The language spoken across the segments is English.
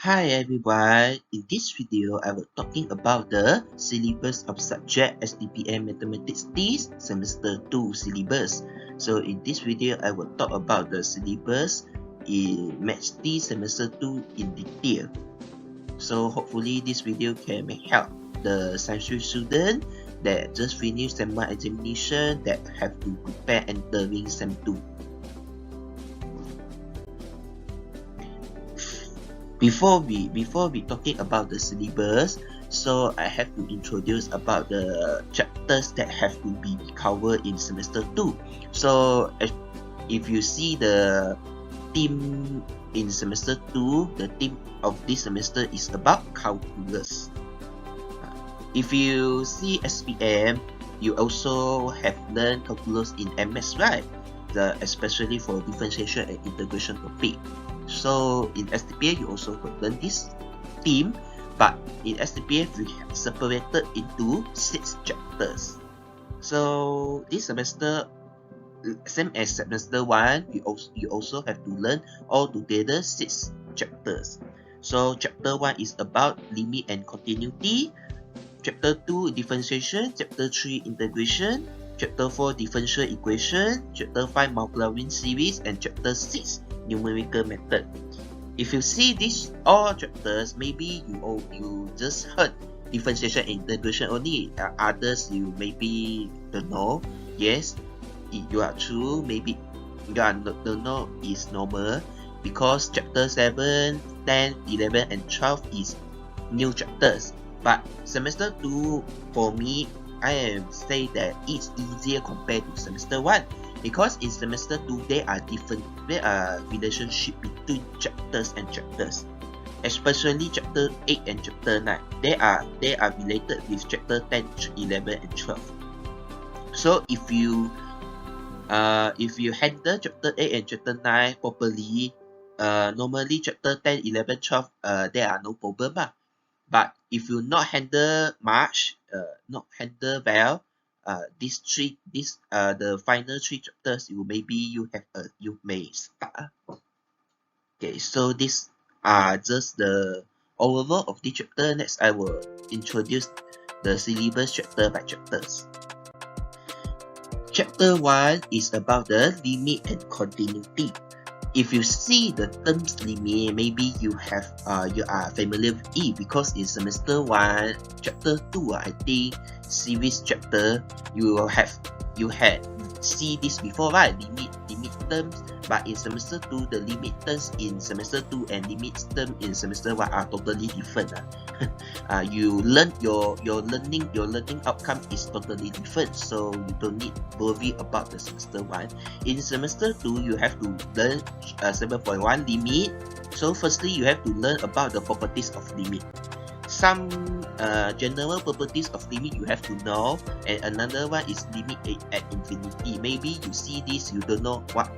Hi everyone, in this video I will talking about the syllabus of subject STPM Mathematics T Semester 2 syllabus. So in this video I will talk about the syllabus in Math T Semester 2 in detail. So hopefully this video can help the science student that just finished SEM examination that have to prepare entering SEM 2. Before we talking about the syllabus, so I have to introduce about the chapters that have to be covered in semester 2. So if you see the theme in semester 2, the theme of this semester is about calculus. If you see SPM, you also have learned calculus in MS, right? Especially for differentiation and integration topic. So in STPM, you also learn this theme, but in STPM, we have separated into 6 chapters. So this semester, same as semester 1, you also have to learn all together 6 chapters. So chapter 1 is about limit and continuity, chapter 2 differentiation, chapter 3 integration, chapter 4 differential equation, chapter 5 Maclaurin Series, and chapter 6 Numerical Method. If you see these all chapters, maybe you just heard differentiation and integration only. Others you maybe don't know. Yes, you are true. Maybe you don't know is normal because chapter 7, 10, 11, and 12 is new chapters. But semester 2 for me, I am say that it's easier compared to semester 1. Because in semester 2, there are relationship between chapters and chapters. Especially chapter 8 and chapter 9. They are related with chapter 10, 11, and 12. So if you handle chapter 8 and chapter 9 properly, normally chapter 10, 11, 12, there are no problem. But if you not handle much, not handle well, the final 3 chapters, you may start. Okay, so these are just the overall of the chapter. Next, I will introduce the syllabus chapter by chapters. Chapter 1 is about the limit and continuity. If you see the terms limit, maybe you are familiar with it because in semester 1, chapter 2, I think series chapter you had see this before, right? Limit terms, but in semester 2, the limit terms in semester 2 and limit term in semester 1 are totally different. You learn your learning outcome is totally different, so you don't need worry about the semester 1. In semester 2, you have to learn 7.1 limit. So firstly, you have to learn about the properties of limit. Some general properties of limit you have to know, and another one is limit at infinity. Maybe you see this, you don't know what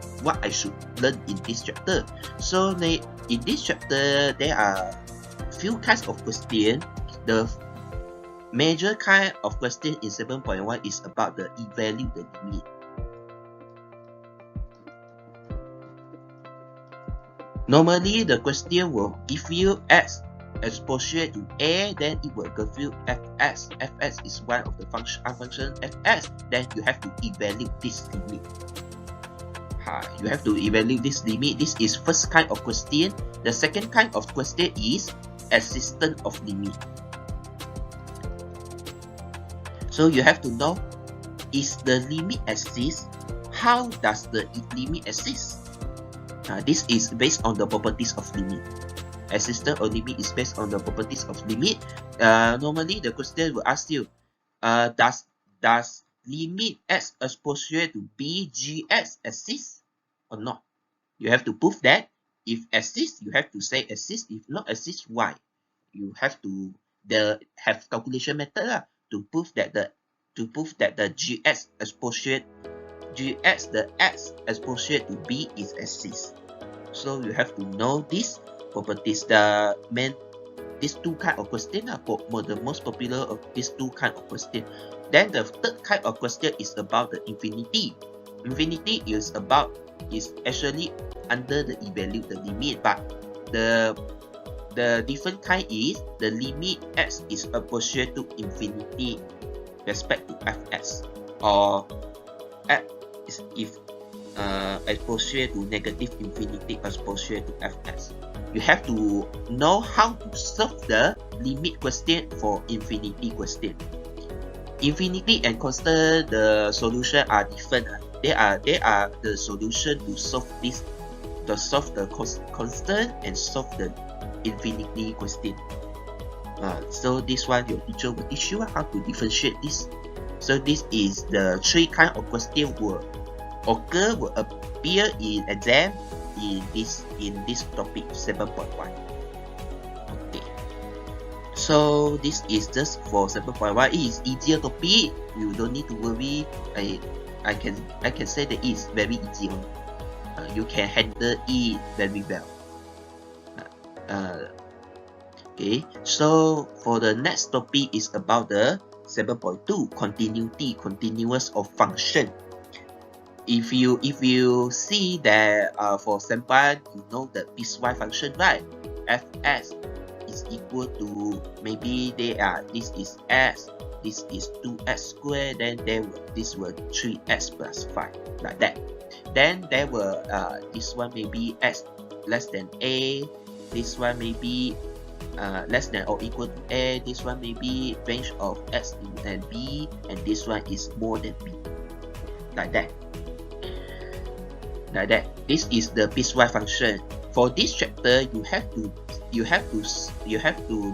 I should learn in this chapter. So in this chapter, there are few kinds of question. The major kind of question in 7.1 is about the evaluate the limit. Normally, the question will give you x exposure to a, then it will give you fx. Fx is one of the function fx. Then you have to evaluate this limit. You have to evaluate this limit. This is first kind of question. The second kind of question is existence of limit. So you have to know, is the limit exist? How does the limit exist? This is based on the properties of limit. Existence or limit is based on the properties of limit. Normally, the question will ask you, does limit x exposure to b gx exist or not? You have to prove that. If exist, you have to say exist. If not exist, why? You have to have calculation method to prove that the gx exposure the x exposure to b is exist. So you have to know this properties. These two kind of question are the most popular of these two kind of question. Then the third kind of question is about the infinity. Infinity is actually under the evaluate the limit, but the the different kind is the limit x is approximate to infinity respect to fs, or f is if approximate to negative infinity approximate to fs. You have to know how to solve the limit question for infinity question. Infinity and constant, the solution are different. They are the solution to solve this, to solve the constant and solve the infinity question. So this one your teacher will teach you how to differentiate this. So this is the three kind of question will appear in exam in this topic 7.1. Okay. So this is just for 7.1. It is easier topic. You don't need to worry. I can say that it's very easy on. You can handle it very well. Okay. So for the next topic is about the 7.2 continuous of function. If you see that for example, you know the piecewise function, right? Fs is equal to, maybe this is s, this is 2x squared, then this will 3x plus 5, like that. Then there will this one may be x less than a, this one may be less than or equal to a, this one may be range of x and b, and this one is more than b, like that. Like that. This is the piecewise function. For this chapter, you have to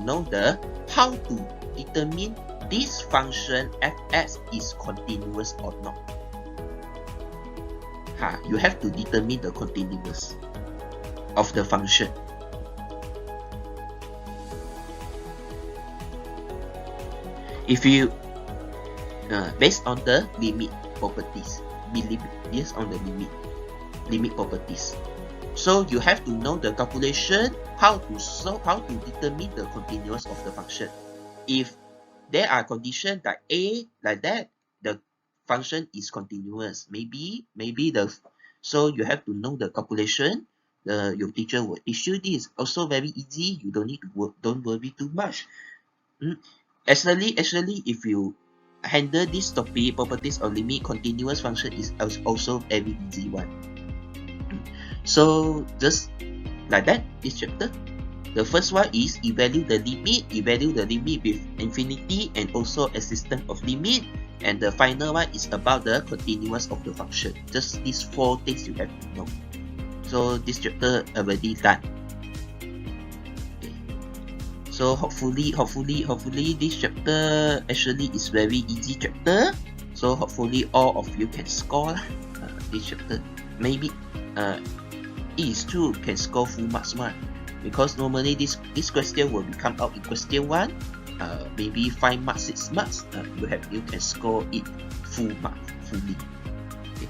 know the how to determine this function fs is continuous or not. You have to determine the continuous of the function. If you based on the limit properties, based on the limit properties. So you have to know the calculation, how to determine the continuous of the function. If there are conditions like a, like that, the function is continuous. Maybe so you have to know the calculation. Your teacher will teach you this. Also very easy. You don't need to don't worry too much. Actually, if you handle this topic, properties of limit continuous function is also very easy one. So just like that, this chapter. The first one is evaluate the limit with infinity and also existence of limit. And the final one is about the continuous of the function. Just these 4 things you have to know. So this chapter already done. Okay. So hopefully this chapter actually is very easy chapter. So hopefully all of you can score this chapter. Maybe it is true can score full marks one, because normally this question will become out in question 1. Maybe 5 marks, 6 marks. You can score it full mark fully. Okay.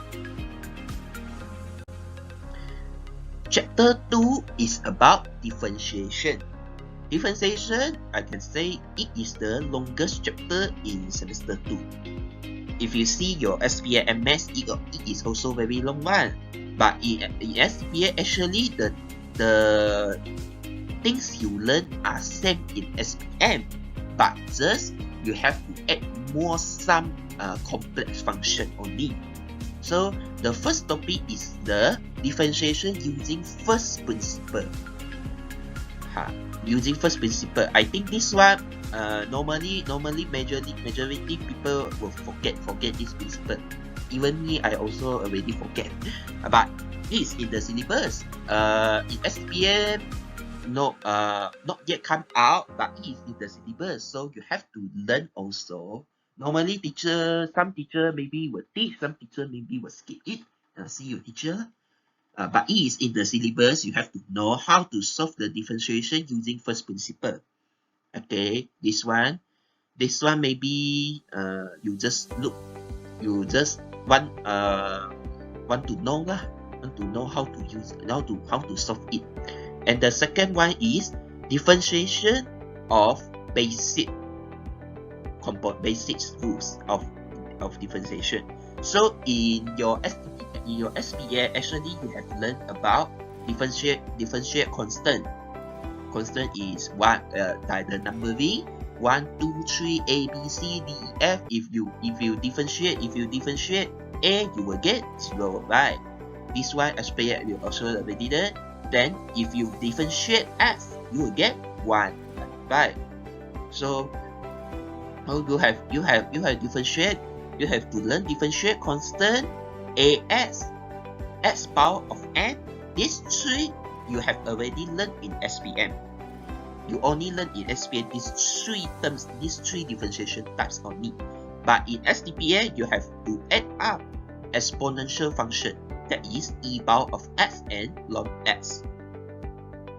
Chapter 2 is about differentiation. Differentiation, I can say it is the longest chapter in semester 2. If you see your STPM Math, it is also very long one. But in STPM, actually the things you learn are same in STPM, but just you have to add some complex function only. So the first topic is the differentiation using first principle. Using first principle, I think this one normally majority people will forget this principle. Even me, I also already forget. But it is in the syllabus. In STPM, not yet come out, but it is in the syllabus. So you have to learn also. Normally, some teacher maybe will teach, some teacher maybe will skip it. See your teacher. But it is in the syllabus. You have to know how to solve the differentiation using first principle. Okay, this one maybe you just want to know how to use, how to solve it. And the second one is differentiation of basic rules of differentiation. So in your SPM, actually you have learned about differentiate constant, constant is one the numbering 1, 2, 3 A B C D E F. If you differentiate A, you will get 0, right? This one as per you also already did. Then if you differentiate F, you will get 1, right? So you have differentiate. You have to learn differentiate constant AS, x power of n. These three you have already learned in SPM. You only learn in SPM these three terms, these three differentiation types only. But in STPM, you have to add up exponential function, that is e power of fn log x.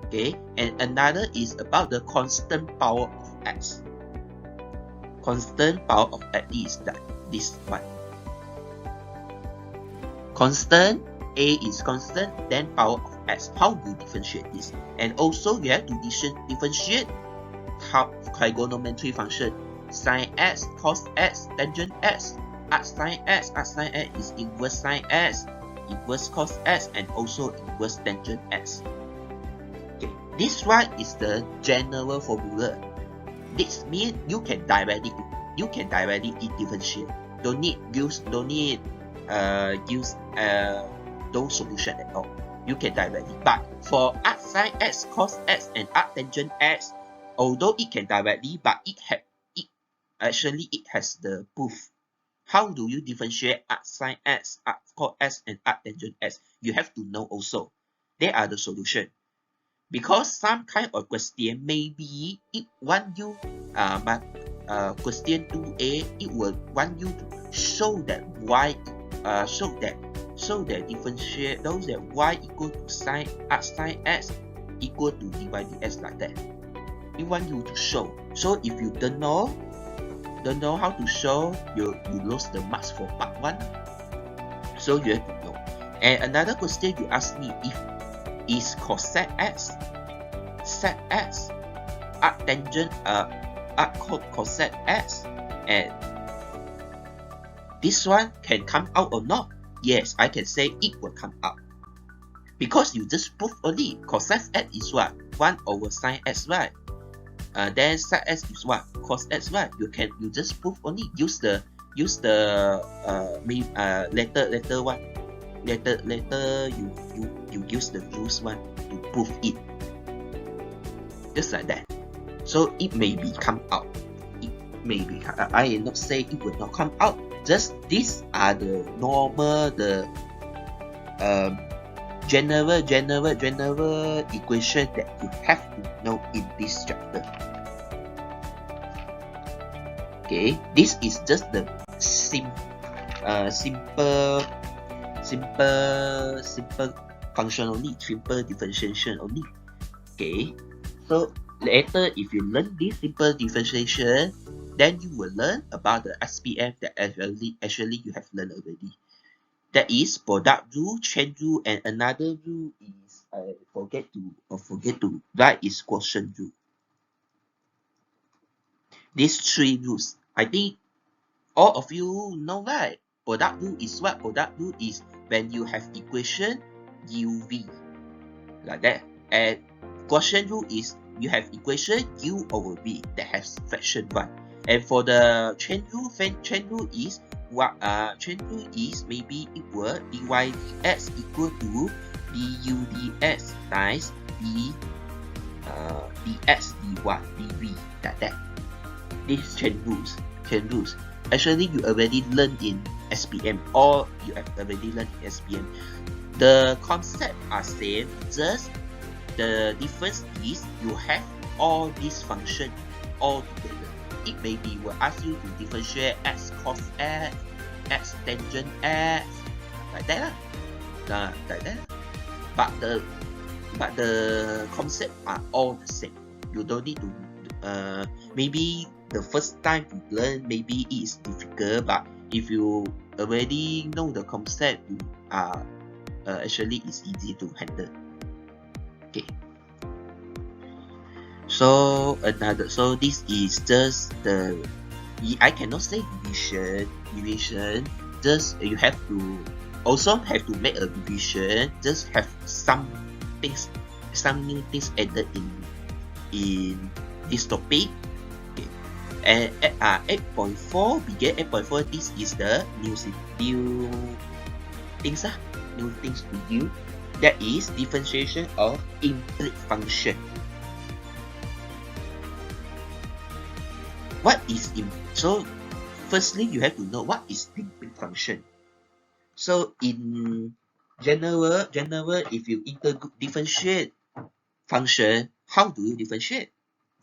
Okay, and another is about the constant power of x. Constant power of x is that this one. Constant A is constant, then power of x. How do you differentiate this? And also you have to differentiate trigonometry function. Sin x, cos x, tangent x, arc sin x. Arc sin x is inverse sin x, inverse cos x, and also inverse tangent x. Okay, this one is the general formula. This means you can directly differentiate. Don't need use those solution at all. You can directly. But for arc sin x, cos x, and arc tangent x, although it can directly, but it has the proof. How do you differentiate arc sin x, arc cos x, and arc tangent x? You have to know also. They are the solution. Because some kind of question, maybe it want you question 2a, it will want you to show that y show that differentiate those that y equal to sin x equal to dy dx, like that. It want you to show. So if you don't know how to show, you lose the marks for part 1. So you have to know. And another question you ask me, if is cosec x, sec x, arc tangent arc cosec x, and this one can come out or not? Yes, I can say it will come out. Because you just prove only cosec x is what? 1 over sin x, right? Then sec x is what? Cos x, right? You just prove only. Use the later one. Later you use the rules one to prove it. Just like that. So it may be come out. It may be. I am not saying it will not come out. Just these are the normal, the general equation that you have to know in this chapter. Okay, this is just the simple function only, simple differentiation only. Okay, so later if you learn this simple differentiation, then you will learn about the SPM that actually you have learned already. That is product rule, chain rule, and another rule is I forget to write is quotient rule. These three rules, I think all of you know, right? Product rule is what? Product rule is when you have equation UV, like that. And quotient rule is you have equation U over V that has fraction 1. And for the chain rule is what? Chain rule is maybe equal dy dx equal to du dx times dx dy dv, like that. These chain rules. Actually, you already learned in SPM, or you have already learned in SPM. The concept are same, just the difference is you have all these functions all together. It maybe will ask you to differentiate x cos x, x tangent x, like that lah. Like that. But the concept are all the same. You don't need to maybe the first time you learn, maybe it is difficult, but if you already know the concept, you are actually it's easy to handle. Okay. So this is just the, I cannot say division. Just you have to also have to make a division. Just have some new things added in this topic. Okay. And 8.4, we get 8.4. This is the new things to do. That is differentiation of implicit function. What is so firstly you have to know what is implicit function. So in general, if you differentiate function, how do you differentiate?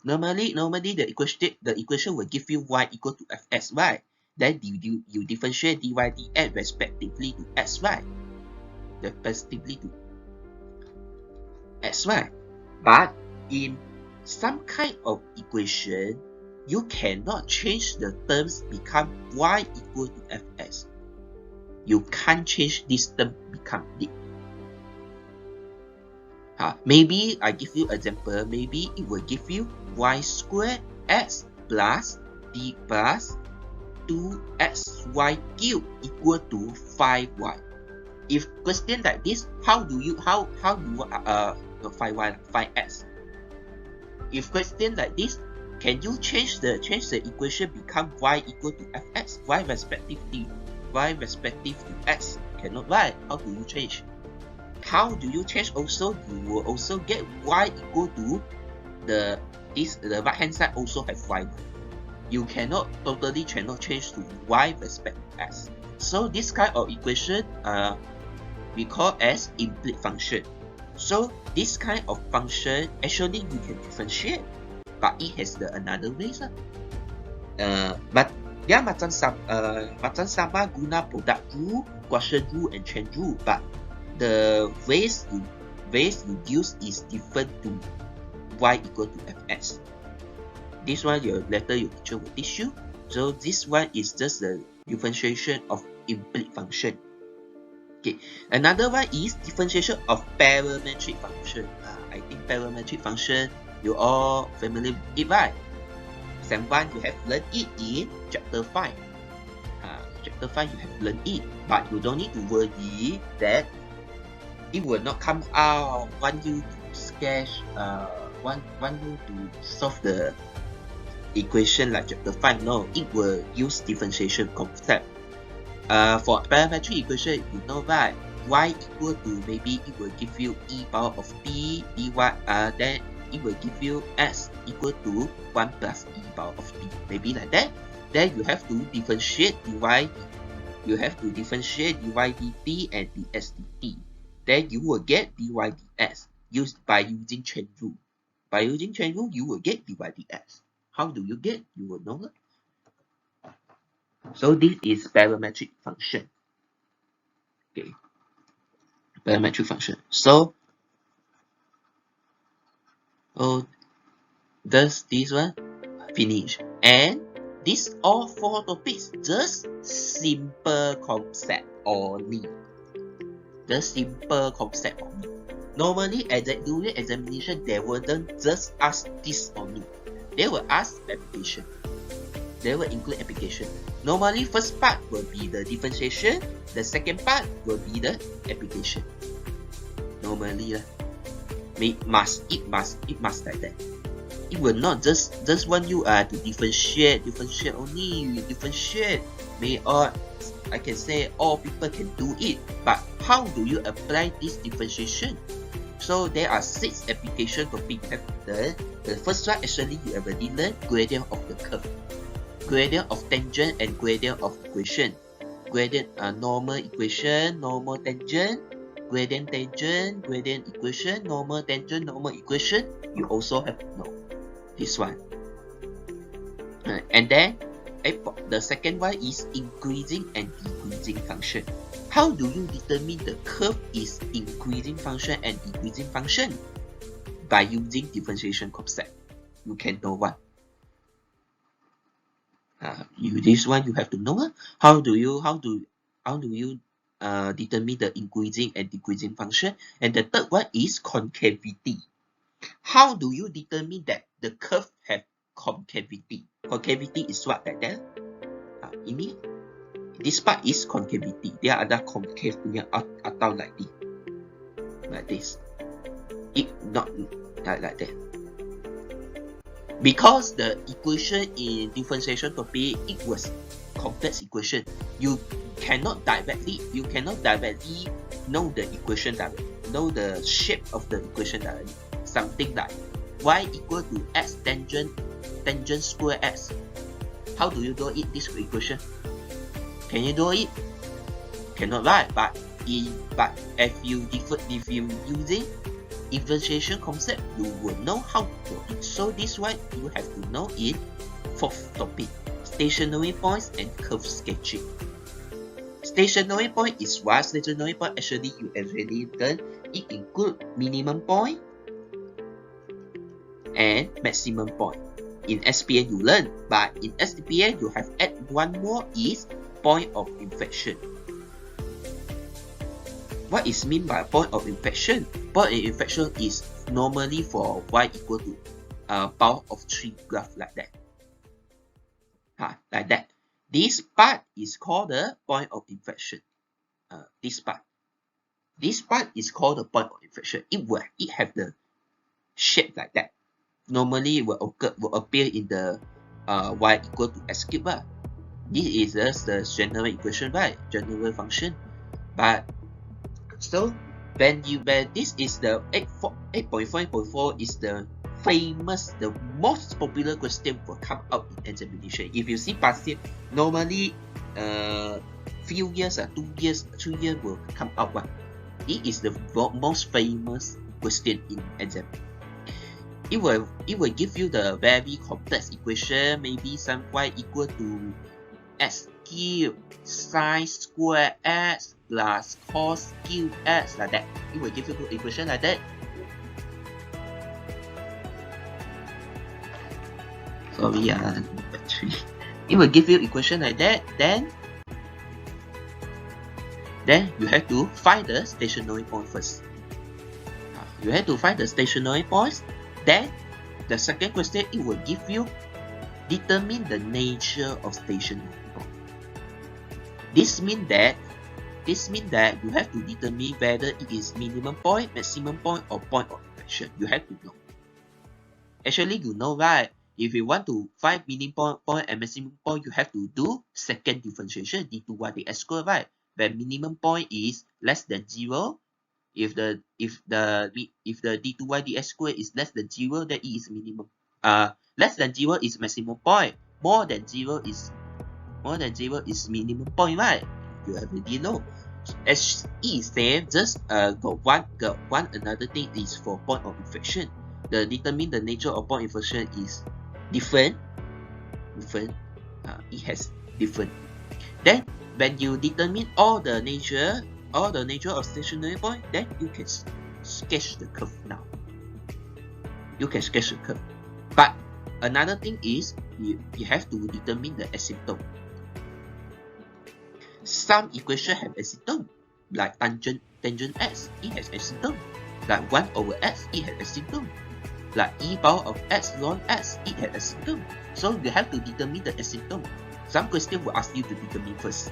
Normally the equation will give you y equal to fx, right? Then you differentiate dy dx respectively to x, right? Respectively to x, right? But in some kind of equation, you cannot change the terms become y equal to fx. You can't change this term become d. Maybe I give you example. Maybe it will give you y squared x plus d plus 2xy cubed equal to 5y. If question like this, how do you 5x? If question like this, can you change the equation become y equal to fx? Y respective to x? Cannot, right? How do you change? How do you change? Also, you will also get y equal to the right hand side also have y. You totally cannot change to y respect to x. So this kind of equation we call as implicit function. So this kind of function actually you can differentiate, but it has another ways. But dia macam sama guna product rule, quotient rule, and chain rule, but the ways you use is different to y equal to fx. This one later your teacher will teach you. So this one is just the differentiation of implicit function. Okay, another one is differentiation of parametric function. I think parametric function you all familiar with it, right? Sem 1 you have learned it in chapter 5. Chapter 5 you have learned it, but you don't need to worry that it will not come out want you to sketch want you to solve the equation like chapter 5. No, it will use differentiation concept. For parametric equation, you know, right? Y equal to, maybe it will give you e power of t dy, then it will give you s equal to 1 plus e power of t, maybe like that. Then you have to differentiate dy, dt and ds dt. Then you will get dy ds by using chain rule. By using chain rule, you will get dy ds. How do you get? You will know. So this is parametric function. Okay, parametric function. So, does this one finish? And these all 4 topics just simple concept only. Just simple concept only. Normally, during examination, they wouldn't just ask this only. They will ask application. They will include application. Normally, first part will be the differentiation. The second part will be the application. Normally, it must like that. It will not just want you to differentiate only. Differentiate. I can say all people can do it. But how do you apply this differentiation? So there are 6 application topics. The first one actually you already learned gradient of the curve, gradient of tangent, and gradient of equation. Gradient normal equation, normal tangent, gradient equation, normal tangent, normal equation. You also have to know this one. And then the second one is increasing and decreasing function. How do you determine the curve is increasing function and decreasing function? By using differentiation concept. You can know what. This one you have to know. How do you determine the increasing and decreasing function? And the third one is concavity. How do you determine that the curve have concavity? Concavity is what like that? Ini this part is concavity. Dia ada concave punya atau like this. It not like that. Because the equation in differentiation topic, it was complex equation. You cannot directly know the equation directly, know the shape of the equation directly. Something like y equal to x tangent square x. How do you do it this equation? Can you do it? Cannot, right? But if you using differentiation concept, you will know how to do it. So this one you have to know it. Fourth topic, stationary points and curve sketching. Stationary point is what? Stationary point actually you already learned. It includes minimum point and maximum point. In SPM you learn, but in STPM you have add one more is point of inflection. What is mean by point of inflection? Point of inflection is normally for y equal to power of 3 graph like that. Like that. This part is called the point of inflection. This part is called the point of inflection. It have the shape like that. Normally will appear in the y equal to x cube. This is just the general equation, right? General function. But so when this is the 8.4 is the famous, the most popular question will come out in examination. If you see past year, normally few years, 2 years, 3 years will come out one. It is the most famous question in exam. It will give you the very complex equation, maybe some y equal to x cube sine square x plus cos cube x like that. It will give you the equation like that. Sorry, battery. It will give you equation like that. Then you have to find the stationary point first. You have to find the stationary points. Then the second question, it will give you determine the nature of stationary point. This means that you have to determine whether it is minimum point, maximum point, or point of inflection. You have to know. Actually, you know, right? If you want to find minimum point and maximum point, you have to do second differentiation, d2y dx square, right? When minimum point is less than 0, if the d2y dx square is less than 0, then it is minimum. Less than 0 is maximum point. More than 0 is minimum point, right? You already know. As it is same, just got one another thing is for point of inflection. The determine the nature of point of inflection is different. It has different. Then when you determine all the nature of stationary point, then you can sketch the curve now. You can sketch the curve. But another thing is you have to determine the asymptote. Some equation have asymptote, like tangent x, it has asymptote. Like 1 over x, it has asymptote. Like e power of x ln x, it has asymptote. So you have to determine the asymptote. Some question will ask you to determine first.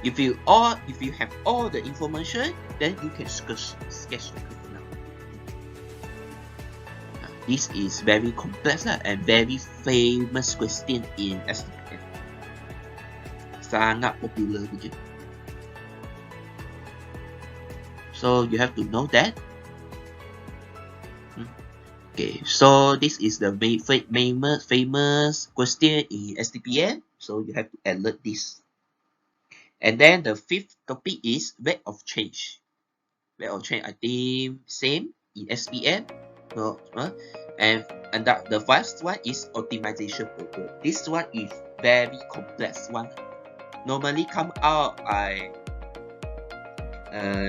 If you have all the information, then you can sketch the curve now. This is very complex and very famous question in STPM. Sangat popular begitu. So you have to know that. Okay, so this is the famous question in STPM. So you have to alert this. And then the fifth topic is rate of change. Rate of change, I think same in SPM. No, and the first one is optimization problem. This one is very complex one. Normally come out, I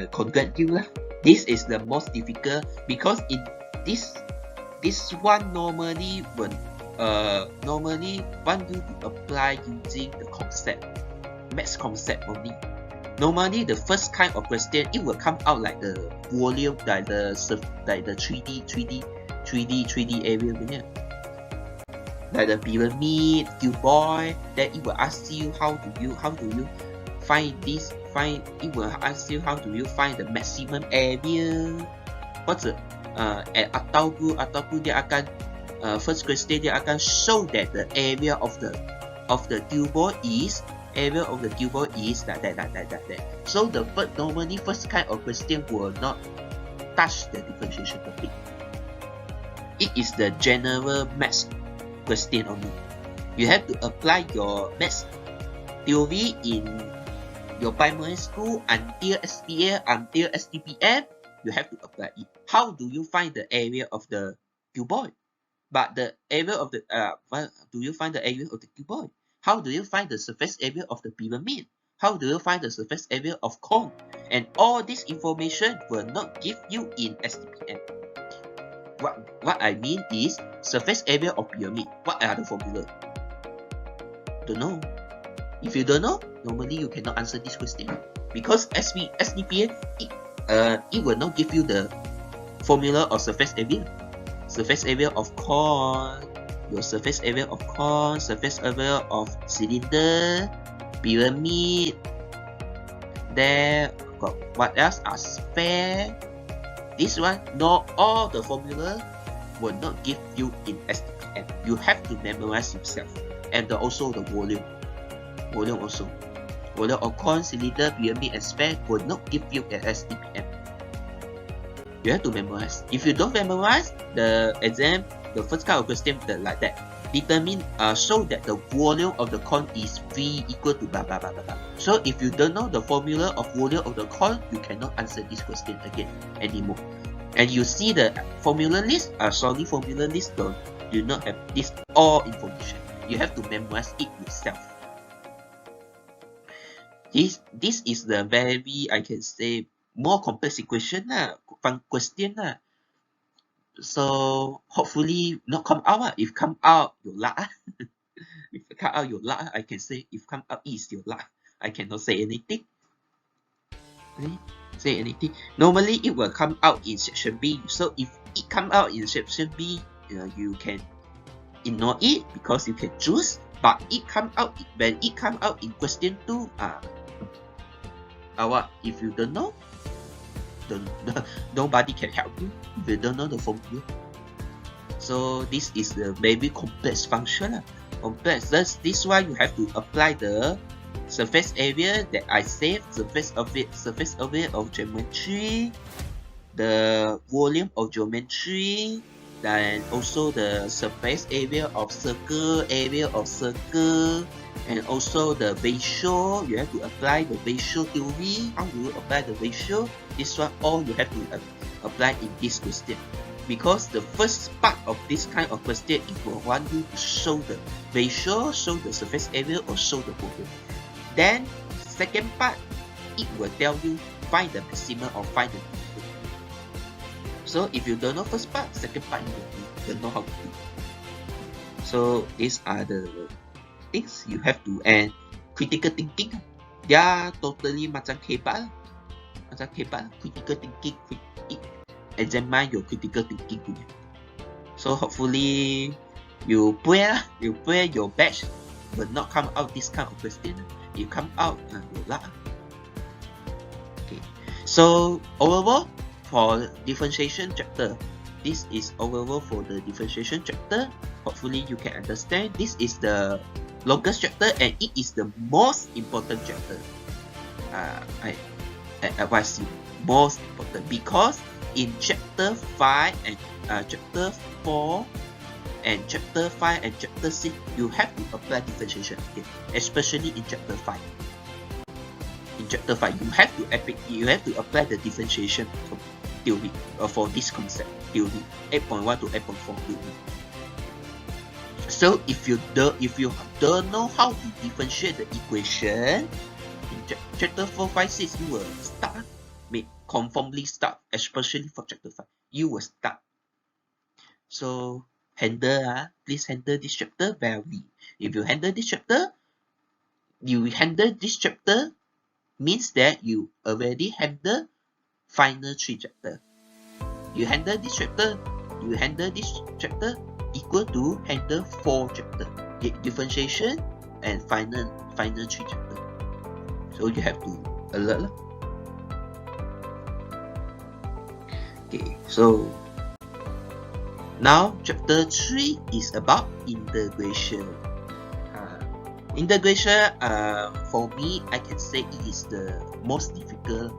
congrats you lah. This is the most difficult because in this one normally one you to apply using the concept, math concept only. Normally the first kind of question it will come out like the volume, like the 3D area, like the pyramid, cuboid. Then it will ask you how do you find this? It will ask you how do you find the maximum area, 或者ataupun dia akan first question dia akan show that the area of the cuboid is that. So the normally first kind of question will not touch the differentiation topic. It is the general math question only. You have to apply your math theory in your primary school until SPA, until STPM. You have to apply it. How do you find the area of the cuboid? But the area of the do you find the area of the cuboid? How do you find the surface area of the pyramid? How do you find the surface area of cone? And all this information will not give you in STPM. What I mean is surface area of pyramid. What are the formula? Don't know. If you don't know, normally you cannot answer this question because STPM it will not give you the formula of surface area. Surface area of cone, your surface area of cone, surface area of cylinder, pyramid. There got what else are sphere. This one, not all the formula will not give you in STPM. You have to memorize yourself, and also the volume. Volume also. Volume of cone, cylinder, pyramid, and sphere will not give you at STPM. You have to memorize. If you don't memorize, the exam, the first kind of question like that. Determine, show that the volume of the cone is V equal to blah blah blah blah blah. So if you don't know the formula of volume of the cone, you cannot answer this question again anymore. And you see the formula list, formula list do not have this all information. You have to memorize it yourself. This is the very, I can say, more complex equation question lah. So hopefully not come out. If come out, your luck. If come out, your luck. I can say if come out is your luck. I cannot say anything. Say anything. Normally it will come out in section B. So if it come out in section B, you can ignore it because you can choose. But it come out when it come out in question 2. What if you don't know? Nobody can help you if you don't know the formula. So this is the very complex function. Complex. This why you have to apply the surface area that I said. Surface area of geometry, the volume of geometry, then also the surface area of circle, and also the ratio. You have to apply the ratio theory. How do you apply the ratio? This one all you have to apply in this question. Because the first part of this kind of question, it will want you to show the ratio, show the surface area, or show the volume. Then second part, it will tell you find the maximum or find the minimum. So if you don't know first part, second part you don't know how to do. So these are the things you have to, and critical thinking. They are totally macam kebat. Critical thinking. Examine your critical thinking. So hopefully you pray your batch will not come out this kind of question. You come out and your luck. Okay. So overall for differentiation chapter, this is overall for the differentiation chapter. Hopefully you can understand. This is the longest chapter and it is the most important chapter. I advise you, most important, because in chapter 5 and chapter 4 and chapter 5 and chapter 6 you have to apply differentiation again, especially in chapter 5. In chapter 5 you have to apply the differentiation theory for this concept theory 8.1 to 8.4 theory. So if you don't know how to differentiate the equation in chapter 4, 5, 6, you will start, conformly start, especially for chapter 5. You will start. So please handle this chapter very. If you handle this chapter, means that you already handle final 3 chapter. You handle this chapter equal to handle 4 chapter. Differentiation and final 3 chapter. So you have to alert. Okay, so Now, chapter 3 is about integration. Integration, for me, I can say it is the most difficult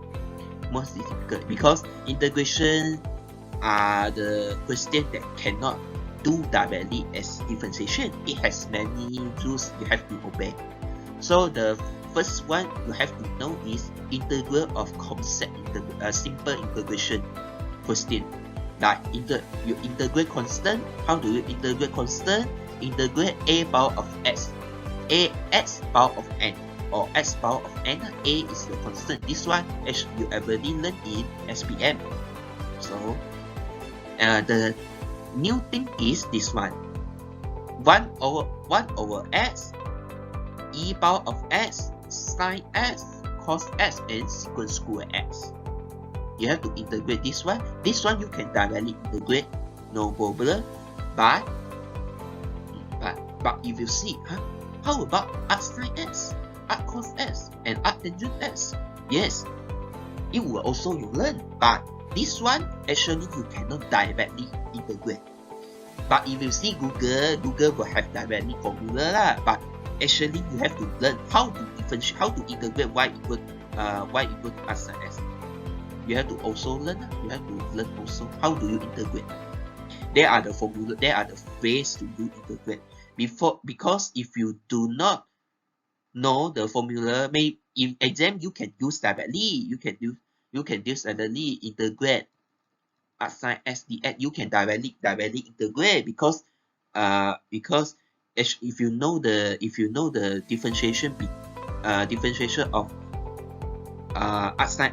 because integration are the question that cannot do directly as differentiation. It has many rules you have to obey. So the first one you have to know is integral of concept simple integration question. Like you integrate constant. How do you integrate constant? Integrate a power of x. A x power of n or x power of n. A is the constant. This one as you already learned in SPM. So the new thing is this one. 1 over x e power of x sin x cos x and secant square x. You have to integrate this one. This one you can directly integrate, no problem. But if you see, how about arc sin x, arc cos x, and arc tangent x? Yes, it will also you learn. But this one actually you cannot directly integrate. But if you see Google will have directly formula lah. But actually you have to learn how to differentiate, how to integrate y equal to arc sin x. You have to also learn. You have to learn also how do you integrate. There are the formula. There are the ways to do integrate. Because if you do not know the formula, maybe in exam you can use directly. You can use directly integrate arc sin x dx. You can directly integrate because if you know the differentiation of arc sin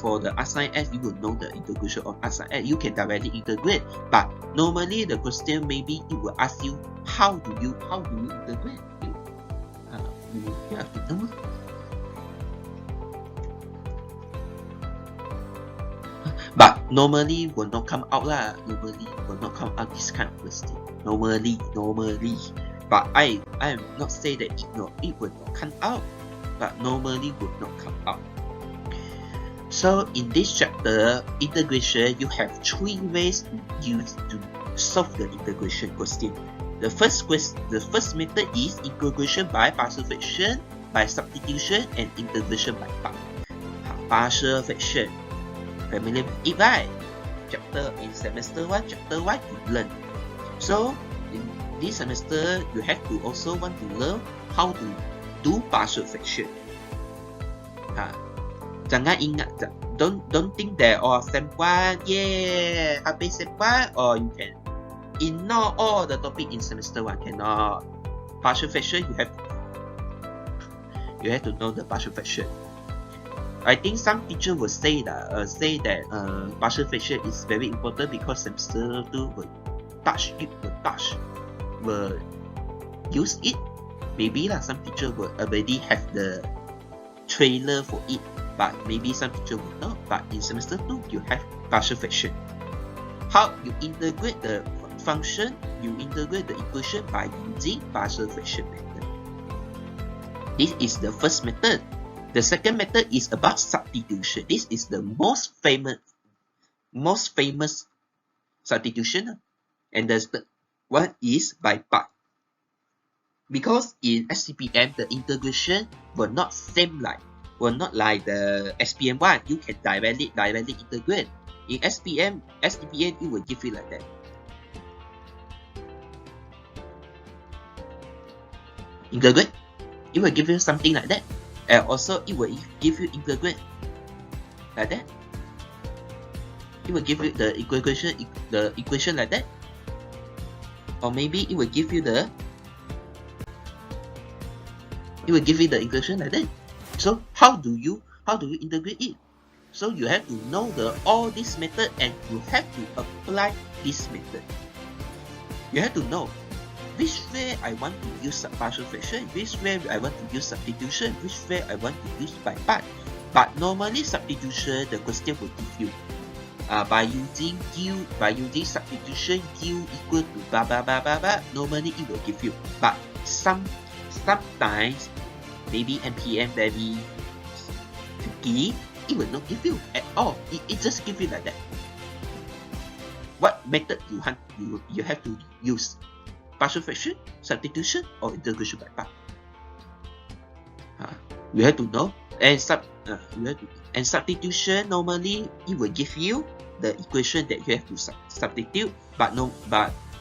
for the arc sin x, you will know the integration of arc sin x. You can directly integrate, but normally the question maybe it will ask you how do you integrate. You have to know. But normally will not come out lah. Normally will not come out this kind of question. Normally. But I am not say that it will not come out. But normally will not come out. So in this chapter, integration, you have 3 ways to use to solve the integration question. The first method is integration by partial fraction, by substitution, and integration by part. Partial fraction. Familiar with it, right? Chapter in semester 1, chapter 1 you learn. So in this semester, you have to also want to learn how to do partial fraction. Jangan ingat, don't think that sem 1, yeah, habis sem 1, or you can ignore all the topic in semester 1. Cannot. Partial fraction you have to know the partial fraction. I think some teacher will say that partial fraction is very important because semester 2 will use it. Maybe some teacher will already have the trailer for it, but maybe some teacher will not. But in semester 2 you have partial fraction. How you integrate the function, you integrate the equation by using partial fraction method. This is the first method. The second method is about substitution. This is the most famous substitution, and the third one is by part. Because in STPM the integration will not like the SPM one. You can directly integrate. In STPM it will give you like that. Integrate, it will give you something like that, and also it will give you integrate like that. It will give you the equation like that, or maybe it will give you the equation like that. So how do you integrate it? So you have to know all this method, and you have to apply this method. You have to know which way I want to use partial fraction, which way I want to use substitution, which way I want to use by part. But normally substitution, the question will give you by using substitution Q equal to blah blah blah blah blah. Normally it will give you, but sometimes maybe MPM very tricky, it will not give you at all. It just give you like that. what method you have to use? Partial fraction, substitution, or integration by part? You have to know. And substitution, normally it will give you the equation that you have to substitute, but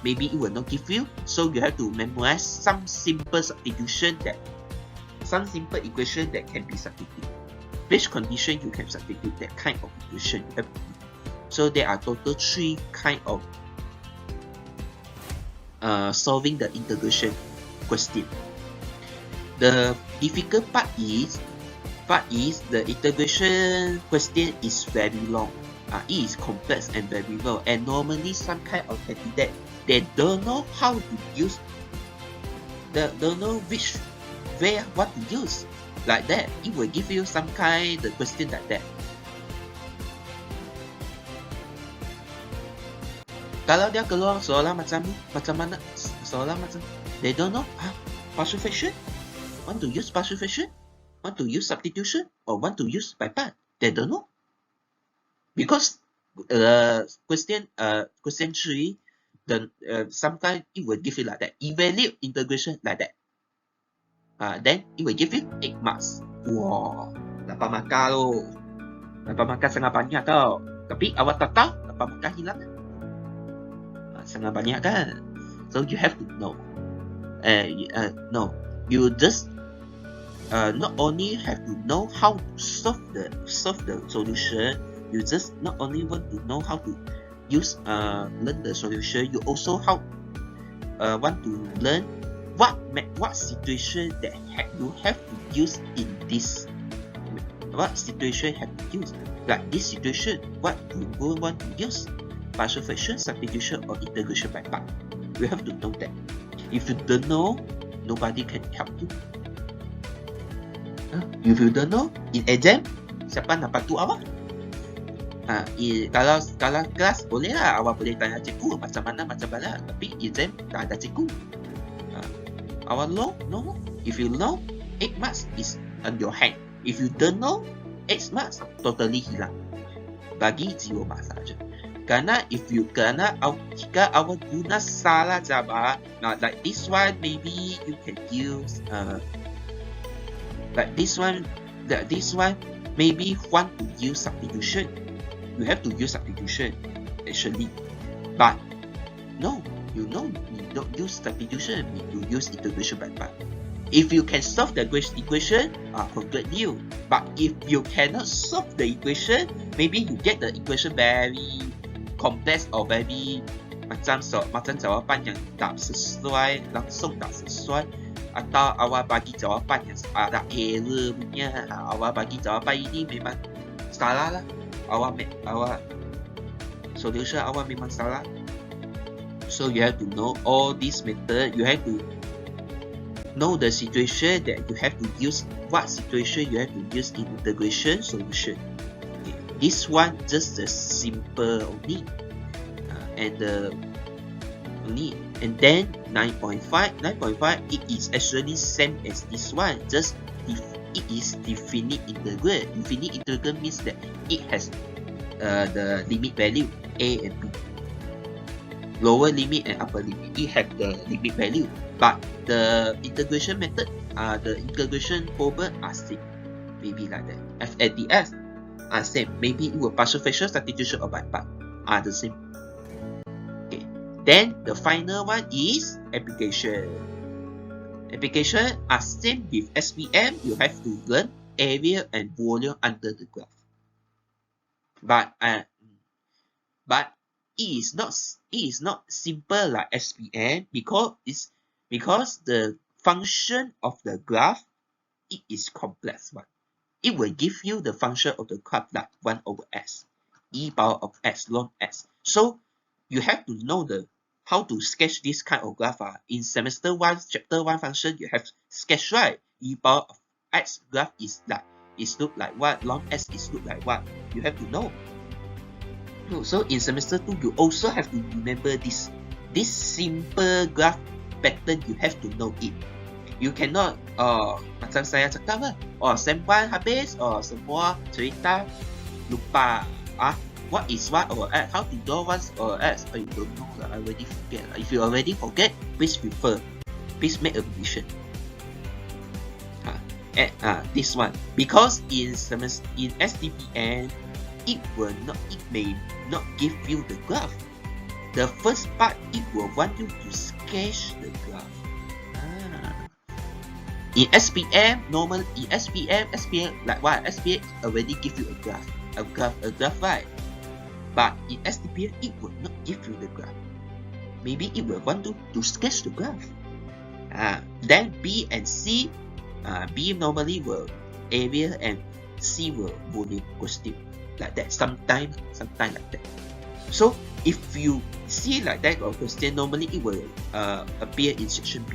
maybe it will not give you, so you have to memorize some simple equation that can be substituted. Which condition you can substitute that kind of equation you have to do. So there are total 3 kind of solving the integration question. The difficult part is the integration question is very long. It is complex and very long, and normally some kind of candidate, they don't know how to use, they don't know what to use. Like that, it will give you some kind of question like that. Kalau dia keluar soalan macam ni, macam mana soalan macam they don't know, partial fraction, want to use partial fraction, want to use substitution, or want to use by part, they don't know. Because question 3, sometimes it will give you like that, evaluate integration like that. Then it will give you 8 marks. Wow, 8 markah loh. 8 markah sangat banyak tau. Tapi awak tak tahu 8 markah hilang. Sangat banyak kan? So you have to know. No, you just not only have to know how to solve the solution. You just not only want to know how to use learn the solution. You also want to learn what situation that you have to use in this. What situation have to use? Like this situation, what you will want to use? Partial fraction, substitution, or integration by part. You have to know that. If you don't know, nobody can help you. If you don't know, in exam, siapa nak bantu awak? Kalau kelas boleh lah, awak boleh tanya cikgu macam mana. Tapi exam tak ada cikgu. Awak know? If you know, 8 marks is on your hand. If you don't know, 8 marks totally hilang. Bagi 0 marks saja. Karena jika awak guna salah jawab, like this one, maybe you can use like this one, maybe want to use substitution. You have to use substitution actually, but no, you don't use substitution. You use integration by part. If you can solve the equation, congrats you. But if you cannot solve the equation, maybe you get the equation very complex or very macam jawapan yang tak sesuai, langsung tak sesuai, atau awak bagi jawapan yang ada error punya, awak bagi jawapan ini memang salah lah, awak solution awak memang salah. So you have to know all this method. You have to know the situation that you have to use. What situation you have to use in integration solution. Okay. This one just a simple only, and then 9.5. It is actually same as this one. Just it is definite integral. Definite integral means that it has the limit value a and b. Lower limit and upper limit, it have the limit value, but the integration method, the integration formula are same. Maybe like that. F and ds are same. Maybe it will partial fraction, substitution, or by part are the same. Okay. Then the final one is application. Application are same with SPM. You have to learn area and volume under the graph. But it is not simple like SPM because the function of the graph, it is complex one. It will give you the function of the graph like 1 over s, e power of x log x. So you have to know how to sketch this kind of graph. In semester 1, chapter 1 function, you have sketch, right? E power of x graph is look like what, log s is look like what. You have to know. So in semester 2, you also have to remember this simple graph pattern. You have to know it. You cannot macam saya cakap lah, sem 1 habis, semua cerita lupa. what is y over x, how to draw y over x. You don't know, I already forget. If you already forget, please refer, please make a revision. This one, because in STPM, it may not give you the graph. The first part, it will want you to sketch the graph. In SPM, SPM like what? SPM already give you a graph, right? But in STPM, it will not give you the graph. Maybe it will want to sketch the graph. Then B and C, B normally will area and C will volume question, like that. Sometimes like that. So if you see like that or question, normally it will appear in section B.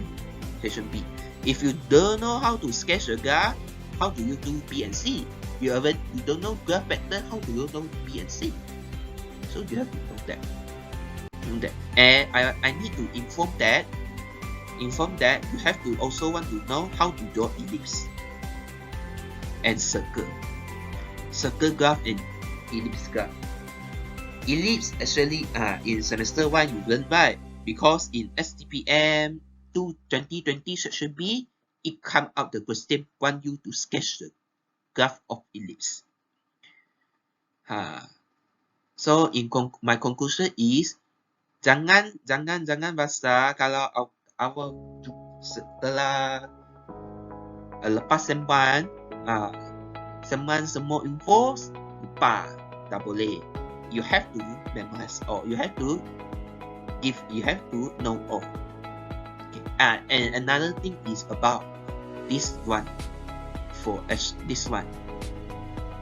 If you don't know how to sketch a graph, how do you do B and C? You don't know graph vector, how do you know B and C? So you have to know that. And I need to inform that you have to also want to know how to draw ellipse and circle graph and ellipse graph. Ellipse actually in semester 1 you learn, right? Because in STPM 2020 section B, it come out the question want you to sketch the graph of ellipse. So in my conclusion is jangan rasa kalau awak setelah lepas semban semua info lupa, tak boleh. You have to memorize all. You have to know all. Okay. And another thing is about this one, this one,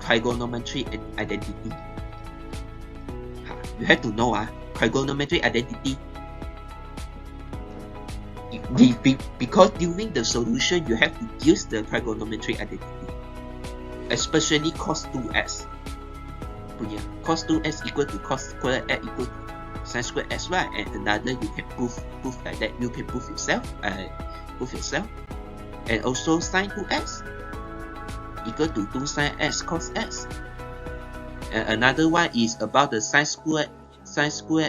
trigonometry identity. You have to know trigonometry identity. Because during the solution you have to use the trigonometry identity, especially cos 2x. Cos 2x equal to cos square x equal to sin square x, right? And another you can prove like that. You can prove yourself. And also sin 2x equal to 2 sin x cos x. And another one is about the sin square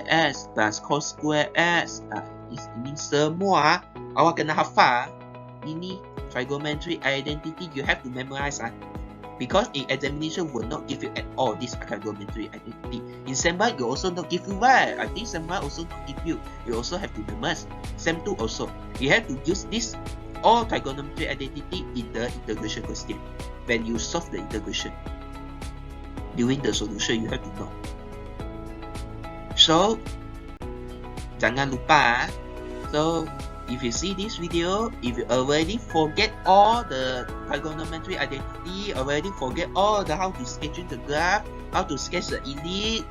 x plus cos square x. Ini semua awak kena hafal. Ini trigonometry identity you have to memorize. Because in examination will not give you at all this trigonometry identity. In Sem 1 you also not give you, right? I think Sem 1 also not give you. You also have to memorize. Sem 2 also. You have to use this all trigonometry identity in the integration question. When you solve the integration, during the solution you have to know. So jangan lupa. So if you see this video, if you already forget all the trigonometry identity, already forget all the how to sketch the graph, how to sketch the ellipse,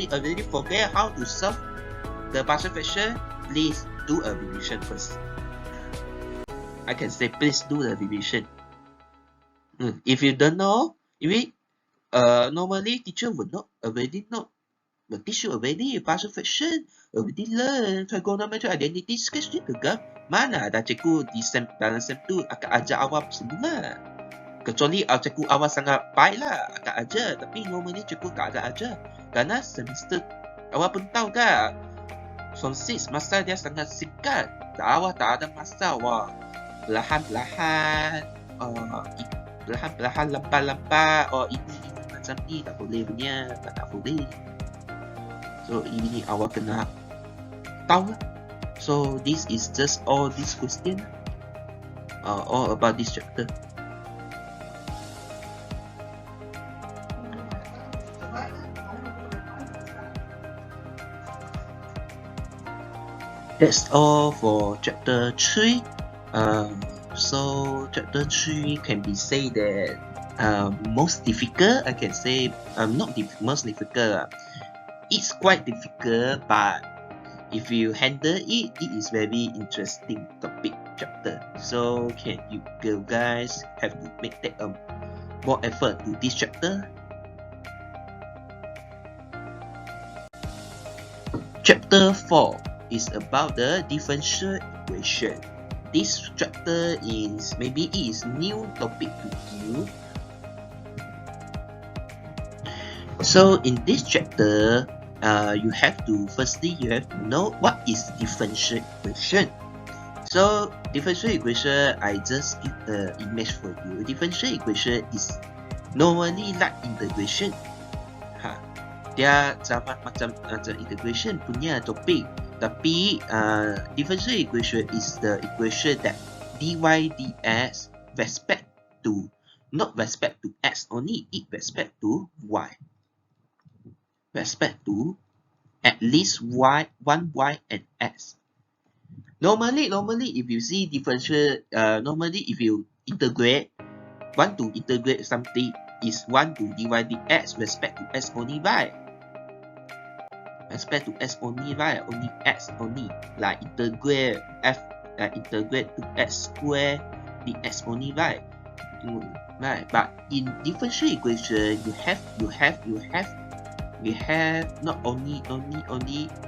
already forget how to solve the partial fraction, please do a revision first. I can say please do the revision. If you don't know, normally teacher would teach you already partial fraction, already learn trigonometry identity, sketch the graph. Mana ada cikgu dalam sem 2 akan ajar awak semua. Kecuali cikgu awak sangat baik lah akan ajar. Tapi normally cikgu tak akan ajar. Kerana semester awak pun tahu kan, Form 6 masa dia sangat singkat. Awak tak ada masa awak perlahan-perlahan lambat ini macam ni, tak boleh punya, tak boleh. So ini awak kena tahu. So this is just all this question, all about this chapter. That's all for chapter 3. So chapter 3 can be said that most difficult. I can say not most difficult. It's quite difficult, but if you handle it, it is very interesting topic chapter. So can you guys have to take more effort to this chapter. Chapter 4 is about the differential equation. This chapter is maybe new topic to you. So in this chapter, you have to know what is differential equation. So differential equation, I just give the image for you. Differential equation is normally like integration. Dia sama macam integration punya topik. Tapi differential equation is the equation that dy dx respect to, not respect to x only, it respect to y. Respect to at least y, 1y and x. Normally if you see differential, normally if you integrate, want to integrate something is 1 to dy dx respect to s only, right? Respect to s only, right? Only x only. Like integrate f, integrate to x square dx only, right? Right. But in differential equation, you have not only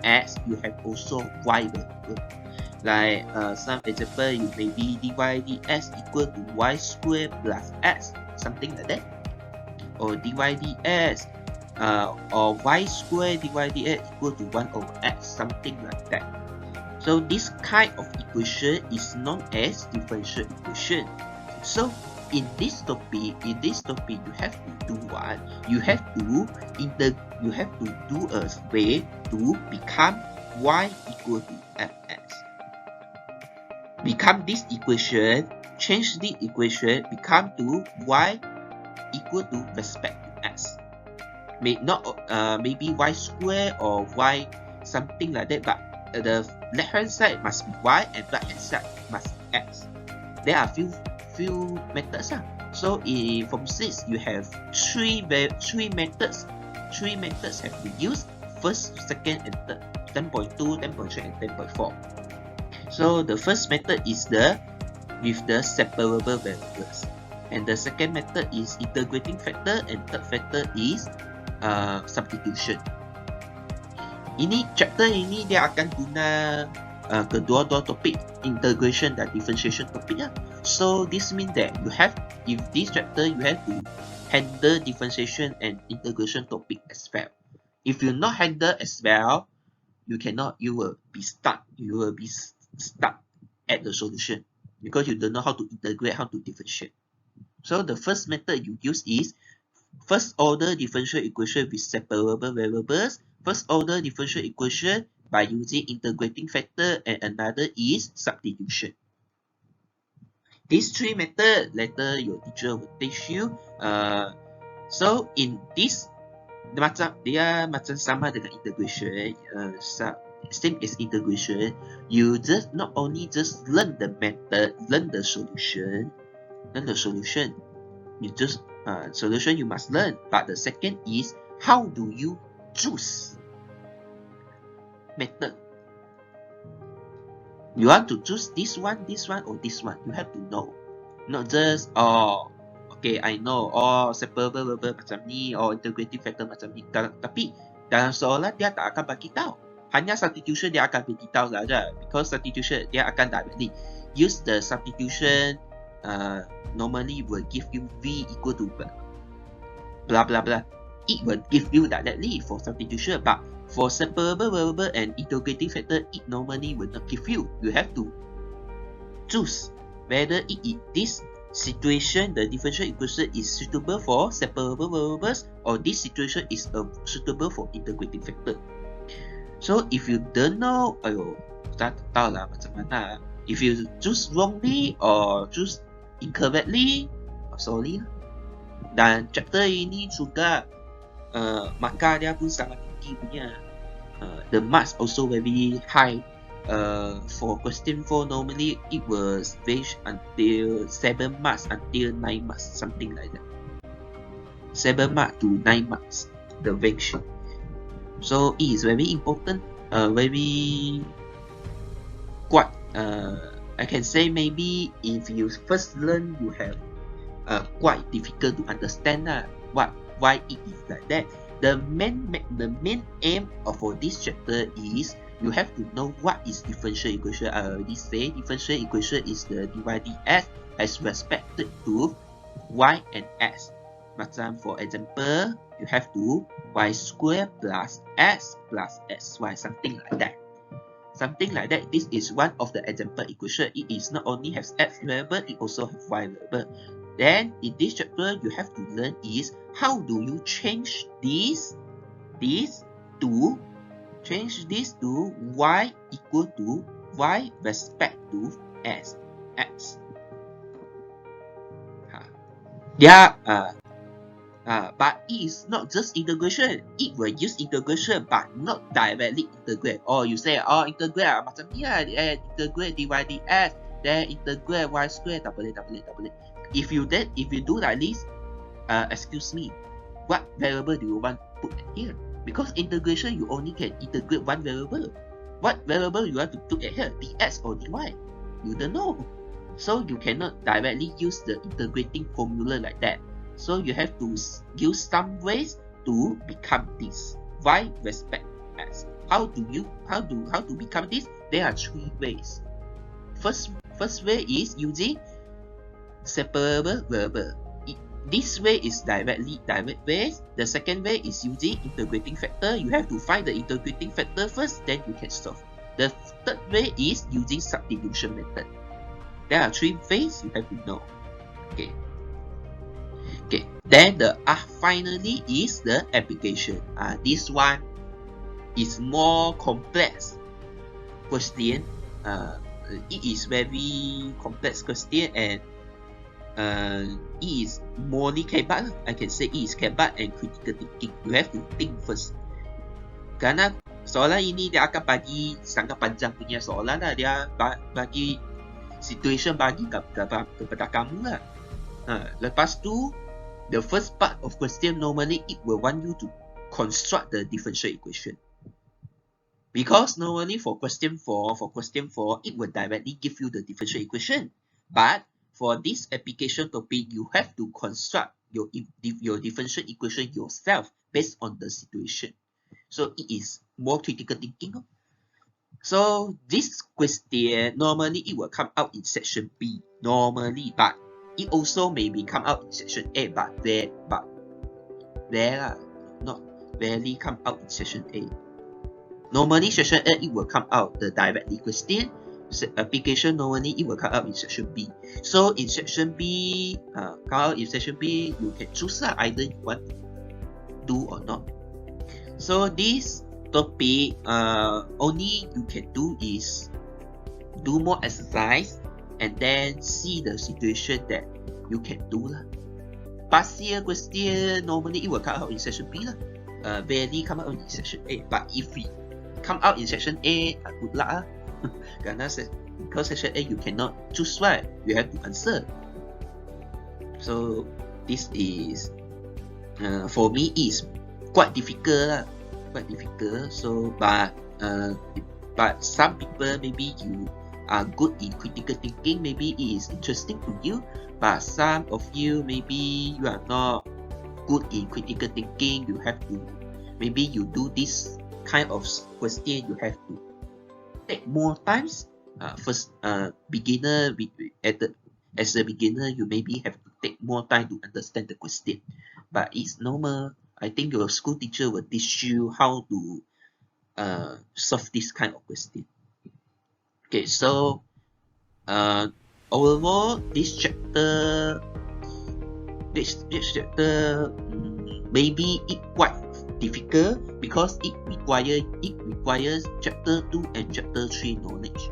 x, you have also y variable. Like some example, you maybe dy dx equal to y square plus x, something like that, or dy dx or y square dy dx equal to 1 over x, something like that. So this kind of equation is known as differential equation. So in this topic, you have to do what? You have to do a way to become y equal to fx. Become this equation, change the equation, become to y equal to respect to x. Maybe y square or y something like that, but the left hand side must be y and right hand side must be x. There are few methods. So from 6 you have three methods. Three methods have been used: first, second, and third. 10.2, 10.3, and 10.4. So the first method is with the separable variables, and the second method is integrating factor, and third factor is substitution. Ini chapter ini dia akan guna kedua-dua topik, integration dan differentiation topik. So this means that if this chapter you have to handle differentiation and integration topic as well. If you not handle as well, you will be stuck. You will be stuck at the solution because you don't know how to integrate, how to differentiate. So the first method you use is first order differential equation with separable variables, first order differential equation by using integrating factor, and another is substitution. These three methods later your teacher will teach you. So in this, dia macam sama dengan integration, same as integration. You just not only just learn the method, learn the solution. You just solution you must learn. But the second is how do you choose method. You want to choose this one, or this one. You have to know. Not just okay, I know separable variable macam ni, or integrating factor macam ni. Tapi dalam soalan dia tak akan bagi tahu. Hanya substitution dia akan bagi tahu saja. Because substitution dia akan directly use the substitution. Normally will give you v equal to blah blah blah. It will give you directly for substitution, but for separable variable and integrating factor, it normally will not give you. You have to choose whether this situation, the differential equation is suitable for separable variables, or this situation is suitable for integrating factor. So if you don't know, tak tahu lah macam mana. If you choose wrongly or choose incorrectly, sorry. Dan chapter ini juga markah dia pun sangat tinggi punya. The marks also very high. For question 4, normally it was range until 7 marks until 9 marks, something like that. 7 marks to 9 marks, the range. So it is very important, very quite. I can say maybe if you first learn, you have quite difficult to understand why it is like that. The main aim for this chapter is you have to know what is differential equation. I already say differential equation is the dy dx as respected to y and x. Macam for example, you have to y squared plus xy, something like that. Something like that. This is one of the example equation. It is not only has x variable, it also have y variable. Then in this chapter, you have to learn is how do you change this to y equal to y respect to x. But it is not just integration. It will use integration but not directly integrate. Or you say, integrate macam ni lah, integrate dy dx, then integrate y square, tak boleh. If you do like this, excuse me, what variable do you want to put here? Because integration, you only can integrate one variable. What variable you want to put here? Dx or dy? You don't know. So you cannot directly use the integrating formula like that. So you have to use some ways to become this y respect x. How to become this? There are three ways. First way is using separable variable. This way is direct way. The second way is using integrating factor. You have to find the integrating factor first, then you can solve. The third way is using substitution method. There are three ways you have to know. Okay. Then finally is the application. This one is more complex question. It is very complex question and it is morely kebat. I can say it is kebat and critical thinking. You have to think first. Karena soalan ini dia akan bagi sangat panjang punya soalan lah. Dia bagi situation bagi kepada kamu lah. Lepas tu, the first part of question normally it will want you to construct the differential equation. Because normally for question 4, it will directly give you the differential equation. But for this application topic, you have to construct your differential equation yourself based on the situation. So it is more critical thinking. So this question normally it will come out in section B normally, but it also maybe come out in section A, but not rarely come out in section A. Normally section A it will come out the directly question. Application normally it will come out in section B. So in section B, you can choose either you want to do or not. So this topic, only you can do is do more exercise and then see the situation that you can do lah. Past year question normally it will come out in section B lah. Rarely come out in section A. But if we come out in section A, good luck lah. Because section A you cannot choose right, you have to answer. So this is for me is quite difficult lah. So but some people maybe you are good in critical thinking, maybe it is interesting to you, but some of you maybe you are not good in critical thinking. You have to, maybe you do this kind of question, you have to take more times. First, beginner, as a beginner, you maybe have to take more time to understand the question, but it's normal. I think your school teacher will teach you how to solve this kind of question. Okay, so overall, this chapter maybe it quite difficult because it requires chapter 2 and chapter 3 knowledge,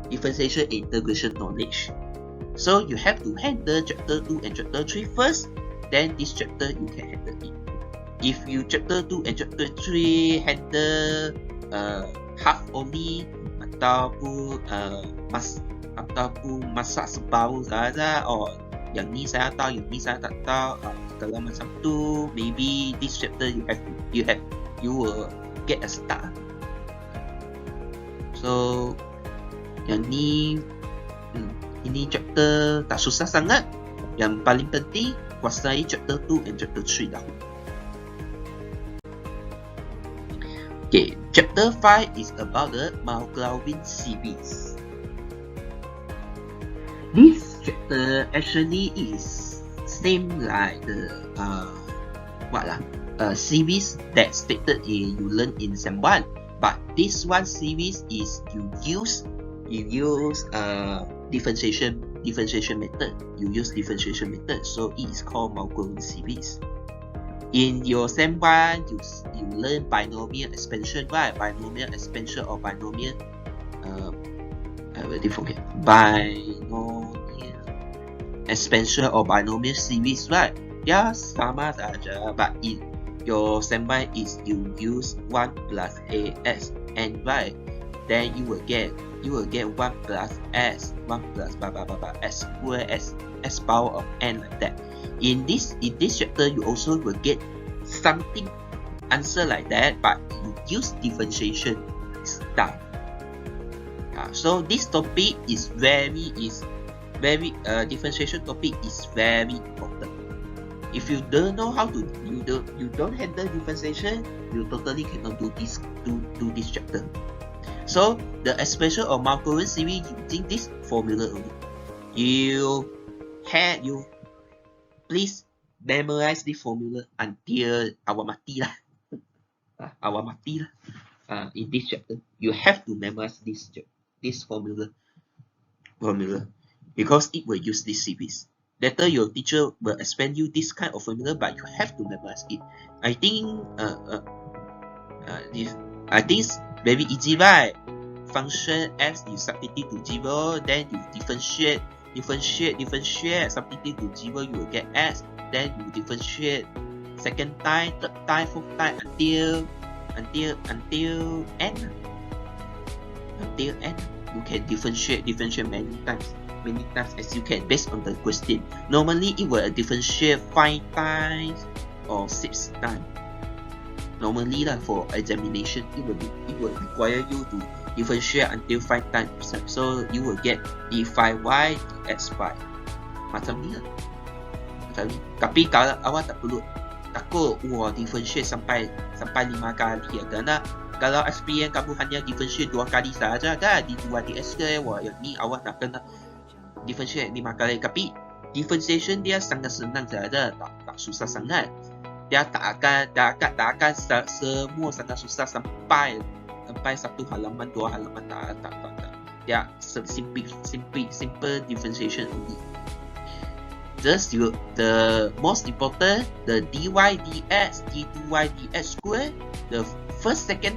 differentiation and integration knowledge. So you have to handle chapter 2 and chapter 3 first, then this chapter you can handle it. If you chapter 2 and chapter 3 handle half only, ataupun masak separuh sahaja, or yang ni saya tahu, yang ni saya tak tahu, segala macam tu, maybe this chapter you will get a start. So yang ni ini chapter tak susah sangat. Yang paling penting kuasai chapter 2 and chapter 3 dahulu. Okay, chapter 5 is about the Maclaurin Series. This chapter actually is same like the series that stated you learn in Sem 1, but this one series is you use differentiation method. You use differentiation method, so it is called Maclaurin Series. In your Sem 1, you learn binomial expansion, right? Binomial expansion or binomial I already forget. Binomial expansion or binomial series, right? Ya, sama saja, but in your Sem 1 is you use 1 plus as n, right? Then you will get 1 plus s, 1 plus blah blah blah blah s square s power of n, like that. In this chapter, you also will get something answer like that, but you use differentiation style. So this topic is very differentiation topic is very important. If you don't know how to you don't handle differentiation, you totally cannot do this chapter. So the expression of Maclaurin series using this formula only. You please memorize this formula until awak mati lah. In this chapter, you have to memorize this formula because it will use this series. Later your teacher will explain you this kind of formula, but you have to memorize it. I think it's very easy, right? Function s you substitute to 0, then you differentiate, substitute to 0, you will get s, then you differentiate second time, third time, fourth time until n. Until n, you can differentiate many times as you can based on the question. Normally it will differentiate 5 times or 6 times. Normally for examination, it will require you to differentiate until 5 times. So you will get d5y dx5. Macam ni lah. Tapi kalau awak tak perlu takut differentiate sampai 5 kali ya, kerana kalau SPM kamu hanya differentiate 2 kali saja kan, di 2 dx2, yang ni awak nak kena differentiate 5 kali. Tapi differentiation dia sangat senang saja, tak susah sangat. Dia tak akan semua sangat susah sampai 1 halaman 2 halaman, tak. Dia simple differentiation only. Just the most important, the dy dx, d2y dx square, the first second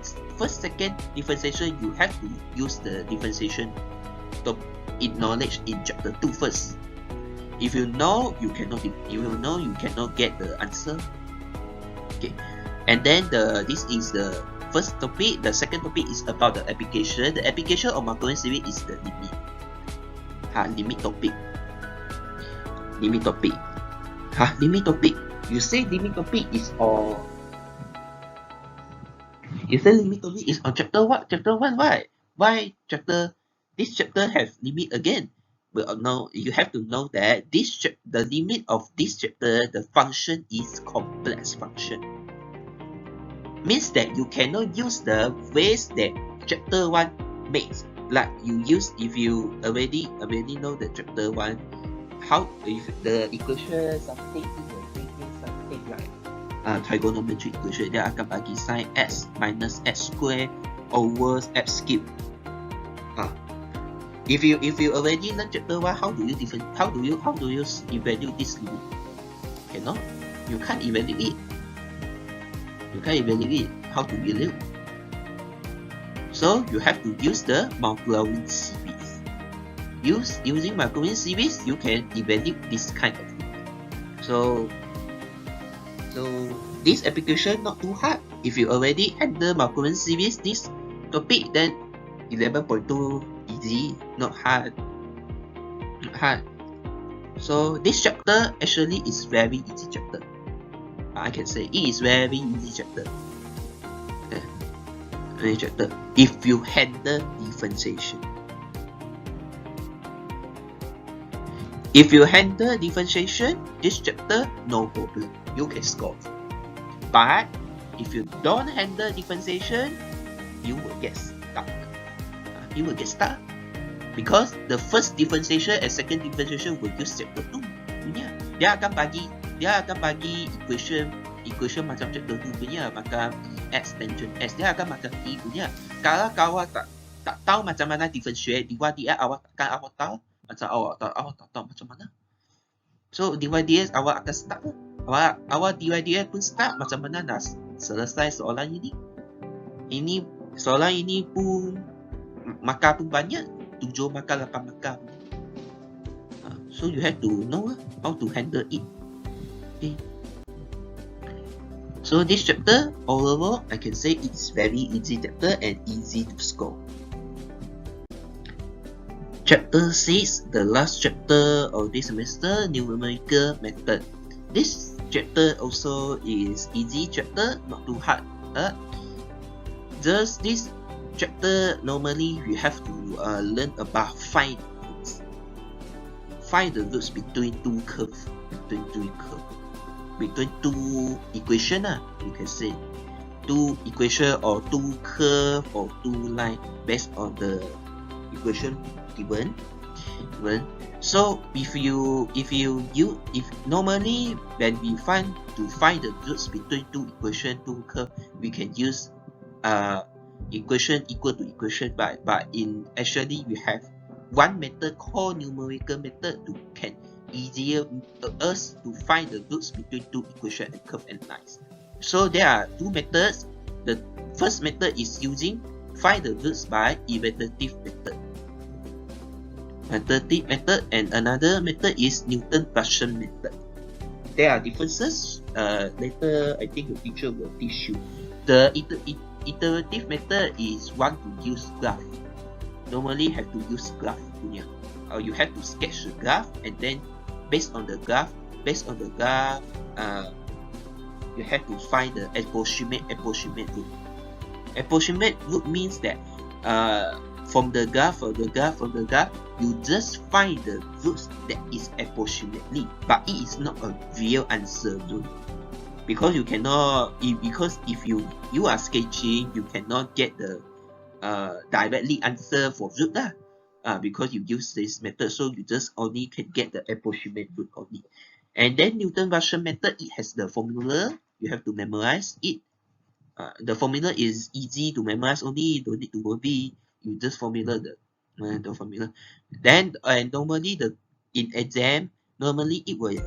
differentiation, you have to use the differentiation to knowledge in chapter 2 first. If you know, you cannot get the answer. Okay, and then this is the first topic. The second topic is about the application. The application of Maclaurin series is the limit. Limit topic. Limit topic. You say limit topic is on. You say limit topic is on chapter what? Chapter 1, right? Why this chapter have limit again? Well, no, you have to know that the limit of this chapter, the function is complex function. Means that you cannot use the ways that chapter 1 makes. Like you use, if you already know the chapter 1, how if the equation something like trigonometry equation, dia akan bagi sin x minus x square over x cube. If you already learn chapter 1, how do you evaluate this limit? Cannot. You can't evaluate. How to evaluate? So you have to use the Maclaurin series. Using Maclaurin series, you can evaluate this kind of limit. So this application not too hard. If you already handle Maclaurin series, this topic, then 11.2 easy, not hard. So this chapter actually is very easy chapter. I can say it is very easy chapter. If you handle differentiation. If you handle differentiation, this chapter no problem, you can score. But if you don't handle differentiation, you will get stuck. Because the first differentiation and second differentiation will use chapter 2. Dia akan bagi equation equation macam chapter 2 punya, macam x tangent x, dia akan macam T punya. Kalau awak tak tahu macam mana differentiate dy dx, awak tahu macam awak tak tahu macam mana. So dy dx awak akan start pun. Awak dy dx pun start macam mana nak selesai soalan ini. Soalan ini pun markah pun banyak, 7 markah 8 markah. So you have to know how to handle it. Okay. So this chapter overall, I can say it's very easy chapter and easy to score. Chapter 6, the last chapter of this semester, Numerical Method. This chapter also is easy chapter, not too hard. Just this chapter, normally you have to learn about find the roots between two curves, between two equation, you can say two equation or two curve or two line based on the equation given. So if normally when we find the roots between two equation, two curve, we can use equation equal to equation, but in actually we have one method called numerical method to can easier us to find the roots between two equation and curve and lines. So there are two methods. The first method is using find the roots by evaluative method. And another method is Newton-Raphson method. There are differences. Later I think the teacher will teach you. The iterative method is one to use graph. Normally have to use graph punya. You have to sketch the graph, and then based on the graph, you have to find the approximate root. Approximate root means that from the graph, you just find the roots that is approximately, but it is not a real answer root. Because you cannot, because if you are sketching, you cannot get the directly answer for root because you use this method, so you just only can get the approximate root only. And then Newton-Raphson method, it has the formula, you have to memorize it. The formula is easy to memorize only, don't need to worry, you just formula the formula. Then normally in exam, normally it will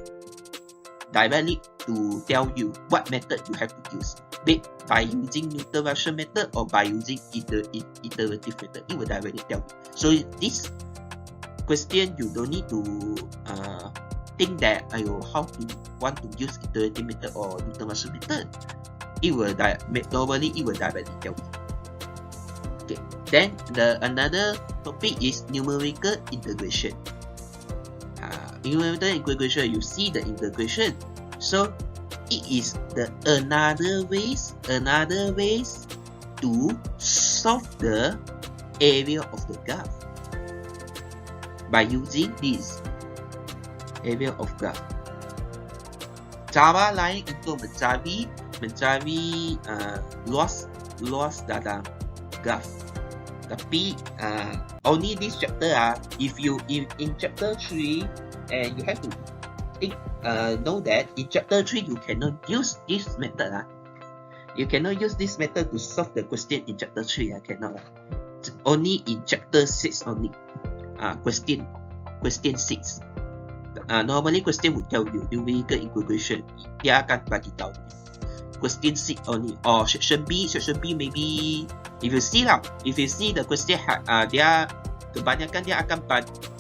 directly to tell you what method you have to use, by using Newton-Raphson method or by using iterative method. It will directly tell you. So this question you don't need to think that how to want to use iterative method or Newton-Raphson method. Normally it will directly tell you. Okay. Then another topic is numerical integration. Numerical integration, you see the integration, so it is another ways to solve the area of the graph by using this area of graph. Cara lain untuk mencari luas dalam graph. Tapi only this chapter if in chapter 3, and you have to think know that in chapter 3 you cannot use this method. You cannot use this method to solve the question in chapter 3. Cannot. Only in chapter 6 only. Question 6. Normally question would tell you numerical integration. Dia akan bagi tahu. Question 6 only, or section B maybe if you see the question dia kebanyakan dia akan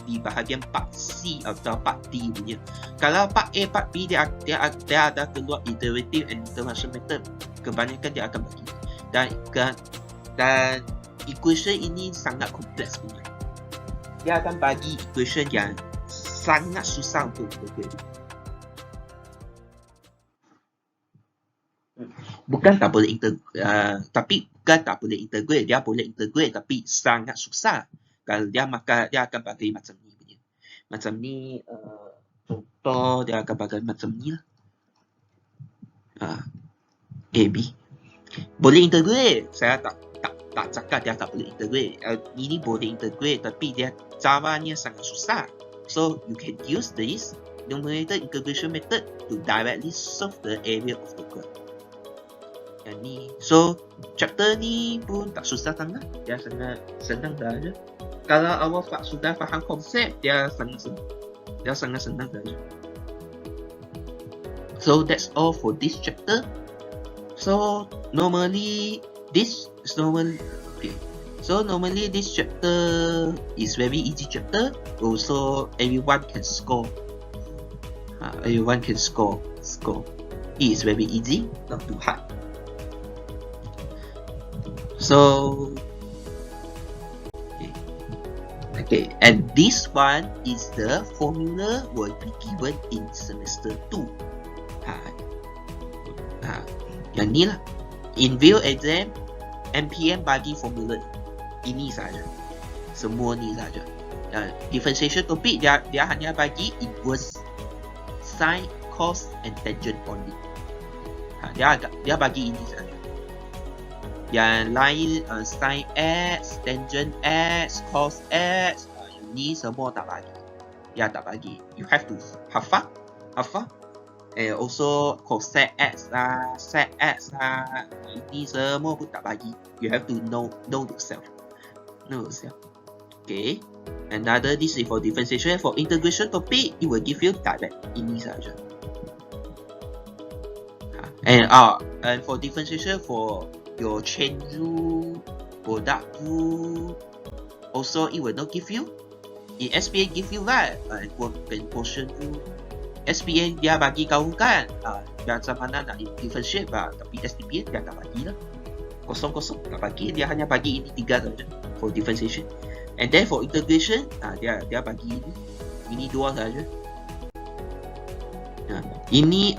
di bahagian part C atau part D punya. Kalau part A, part B dia ada keluar iterative and Newton-Raphson method, kebanyakan dia akan bagi. Dan equation ini sangat kompleks punya. Dia akan bagi equation yang sangat susah untuk integrate. Bukan tak boleh integrate, dia boleh integrate tapi sangat susah. Kalau dia maka dia akan pakai macam ni punya. Macam ni contoh dia akan pakai macam ni lah. A, B. Boleh integrate. Saya tak cakap dia tak boleh integrate. Ini boleh integrate tapi dia caranya sangat susah. So you can use this numerator integration method to directly solve the area of the graph. Yang ni. So, chapter ni pun tak susah sangat. Dia sangat senang saja. Kalau awak sudah faham konsep, dia sangat senang. Dia sangat senang saja. So, that's all for this chapter. So, normally this chapter is very easy chapter. Also, everyone can score. Everyone can score. It is very easy, not too hard. So, okay, and this one is the formula will be given in semester 2. Yang ni lah. In real exam, MPM bagi formula ini saja. Semua ni saja. Differentiation topik dia hanya bagi inverse, sine, cos and tangent only. Dia bagi ini saja. Yang lain sin x, tangent x, cos x, ini semua tak bagi. Dia tak bagi. You have to hafal. And also cosec x lah, sec x lah, ini semua pun tak bagi. You have to know yourself. Okay. Another, this is for differentiation. For integration topic, it will give you direct. Ini saja. And for differentiation, for your chain rule, product rule, also it will not give you. In SPM give you lah, quotient rule. SPM dia bagi kau kan, macam mana nak differentiate lah, tapi STPM dia tak bagi lah. Kosong tak bagi, dia hanya bagi ini 3 saja for differentiation. And then for integration, dia bagi ini 2 saja. Ini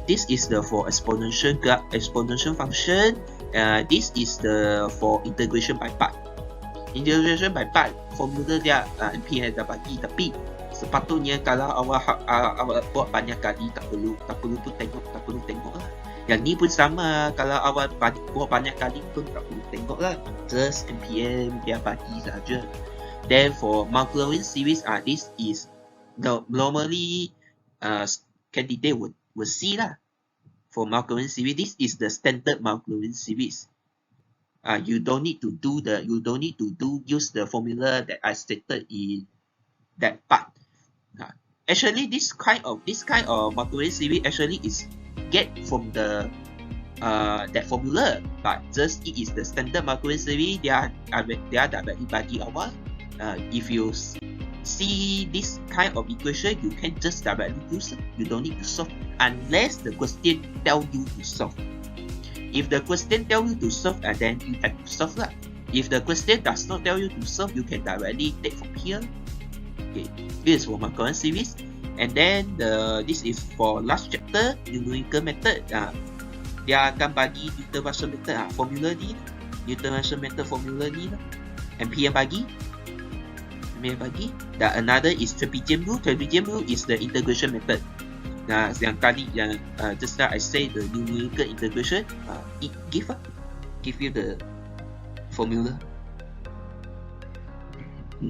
this is the for exponential function. This is the for integration by part. Integration by part formula dia MPM dah bagi, tapi sepatutnya kalau awak buat banyak kali tak perlu tengok lah. Yang ni pun sama, kalau awak buat banyak kali pun tak perlu tengok lah. Just MPM dia bagi saja. Then for Maclaurin Series, this is normally candidate would see lah. For Maclaurin Series, this is the standard Maclaurin Series. You don't need to use the formula that I stated in that part. Actually, this kind of Maclaurin Series actually is get from the that formula, but just it is the standard Maclaurin Series. They are directly bagi awal. If you see this kind of equation, you can just directly use it. You don't need to solve unless the question tell you to solve. If the question tell you to solve, then you have to solve lah. If the question does not tell you to solve, you can directly take from here. Okay, this is for Maclaurin Series. And then this is for last chapter, Numerical Method. Dia akan bagi Differential Method formula ni. Differential Method formula ni lah. MPM bagi. Dan another is Trapezium Rule. Trapezium Rule is the integration method. Yang tadi just now I say the numerical integration, it give you the formula.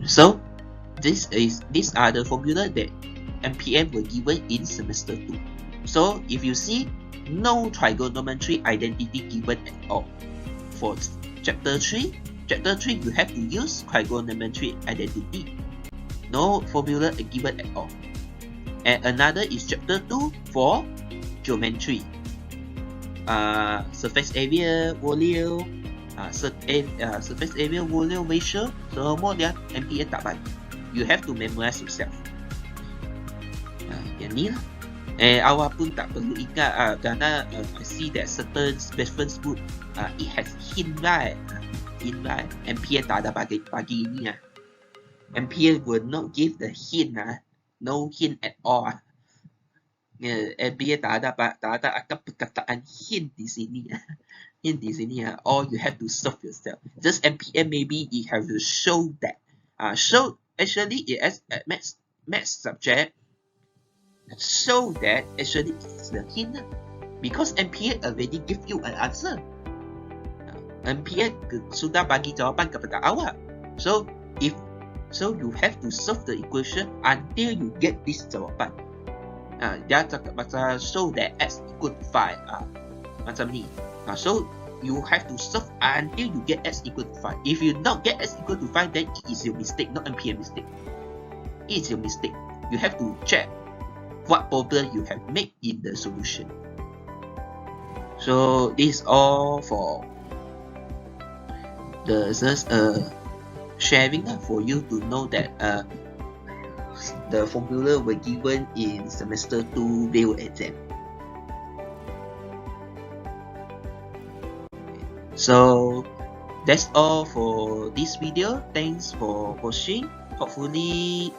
So these are the formula that MPM were given in semester 2. So if you see no trigonometry identity given at all for chapter 3 you have to use trigonometry identity. No formula given at all. And another is chapter 2 for geometry. Surface area, volume, surface area, volume ratio, semua dia MPM tak bagi. You have to memorize yourself. Yang ni lah. Awak pun tak perlu ingat kerana I see that certain reference book it has hint right. MPM tak ada bagi ini lah. MPM will not give the hint lah. No hint at all. MPM tak ada akan perkataan hint di sini. All you have to solve yourself. Just MPM maybe it have to show that. Actually it as math subject show that actually it's the hint because MPM already give you an answer. MPM sudah bagi jawapan kepada awak. So if So you have to solve the equation until you get this jawapan. Dia cakap macam show that x equal to 5. Macam ni. So you have to solve until you get x equal to 5. If you not get x equal to 5, then it is your mistake, not MPM mistake. It is your mistake. You have to check what problem you have made in the solution. So this is all for the sharing for you to know that the formula were given in semester 2 real exam. So that's all for this video. Thanks for watching. Hopefully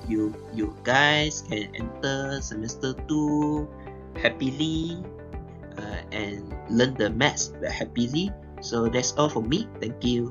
you guys can enter semester 2 happily and learn the maths happily. So that's all for me. Thank you.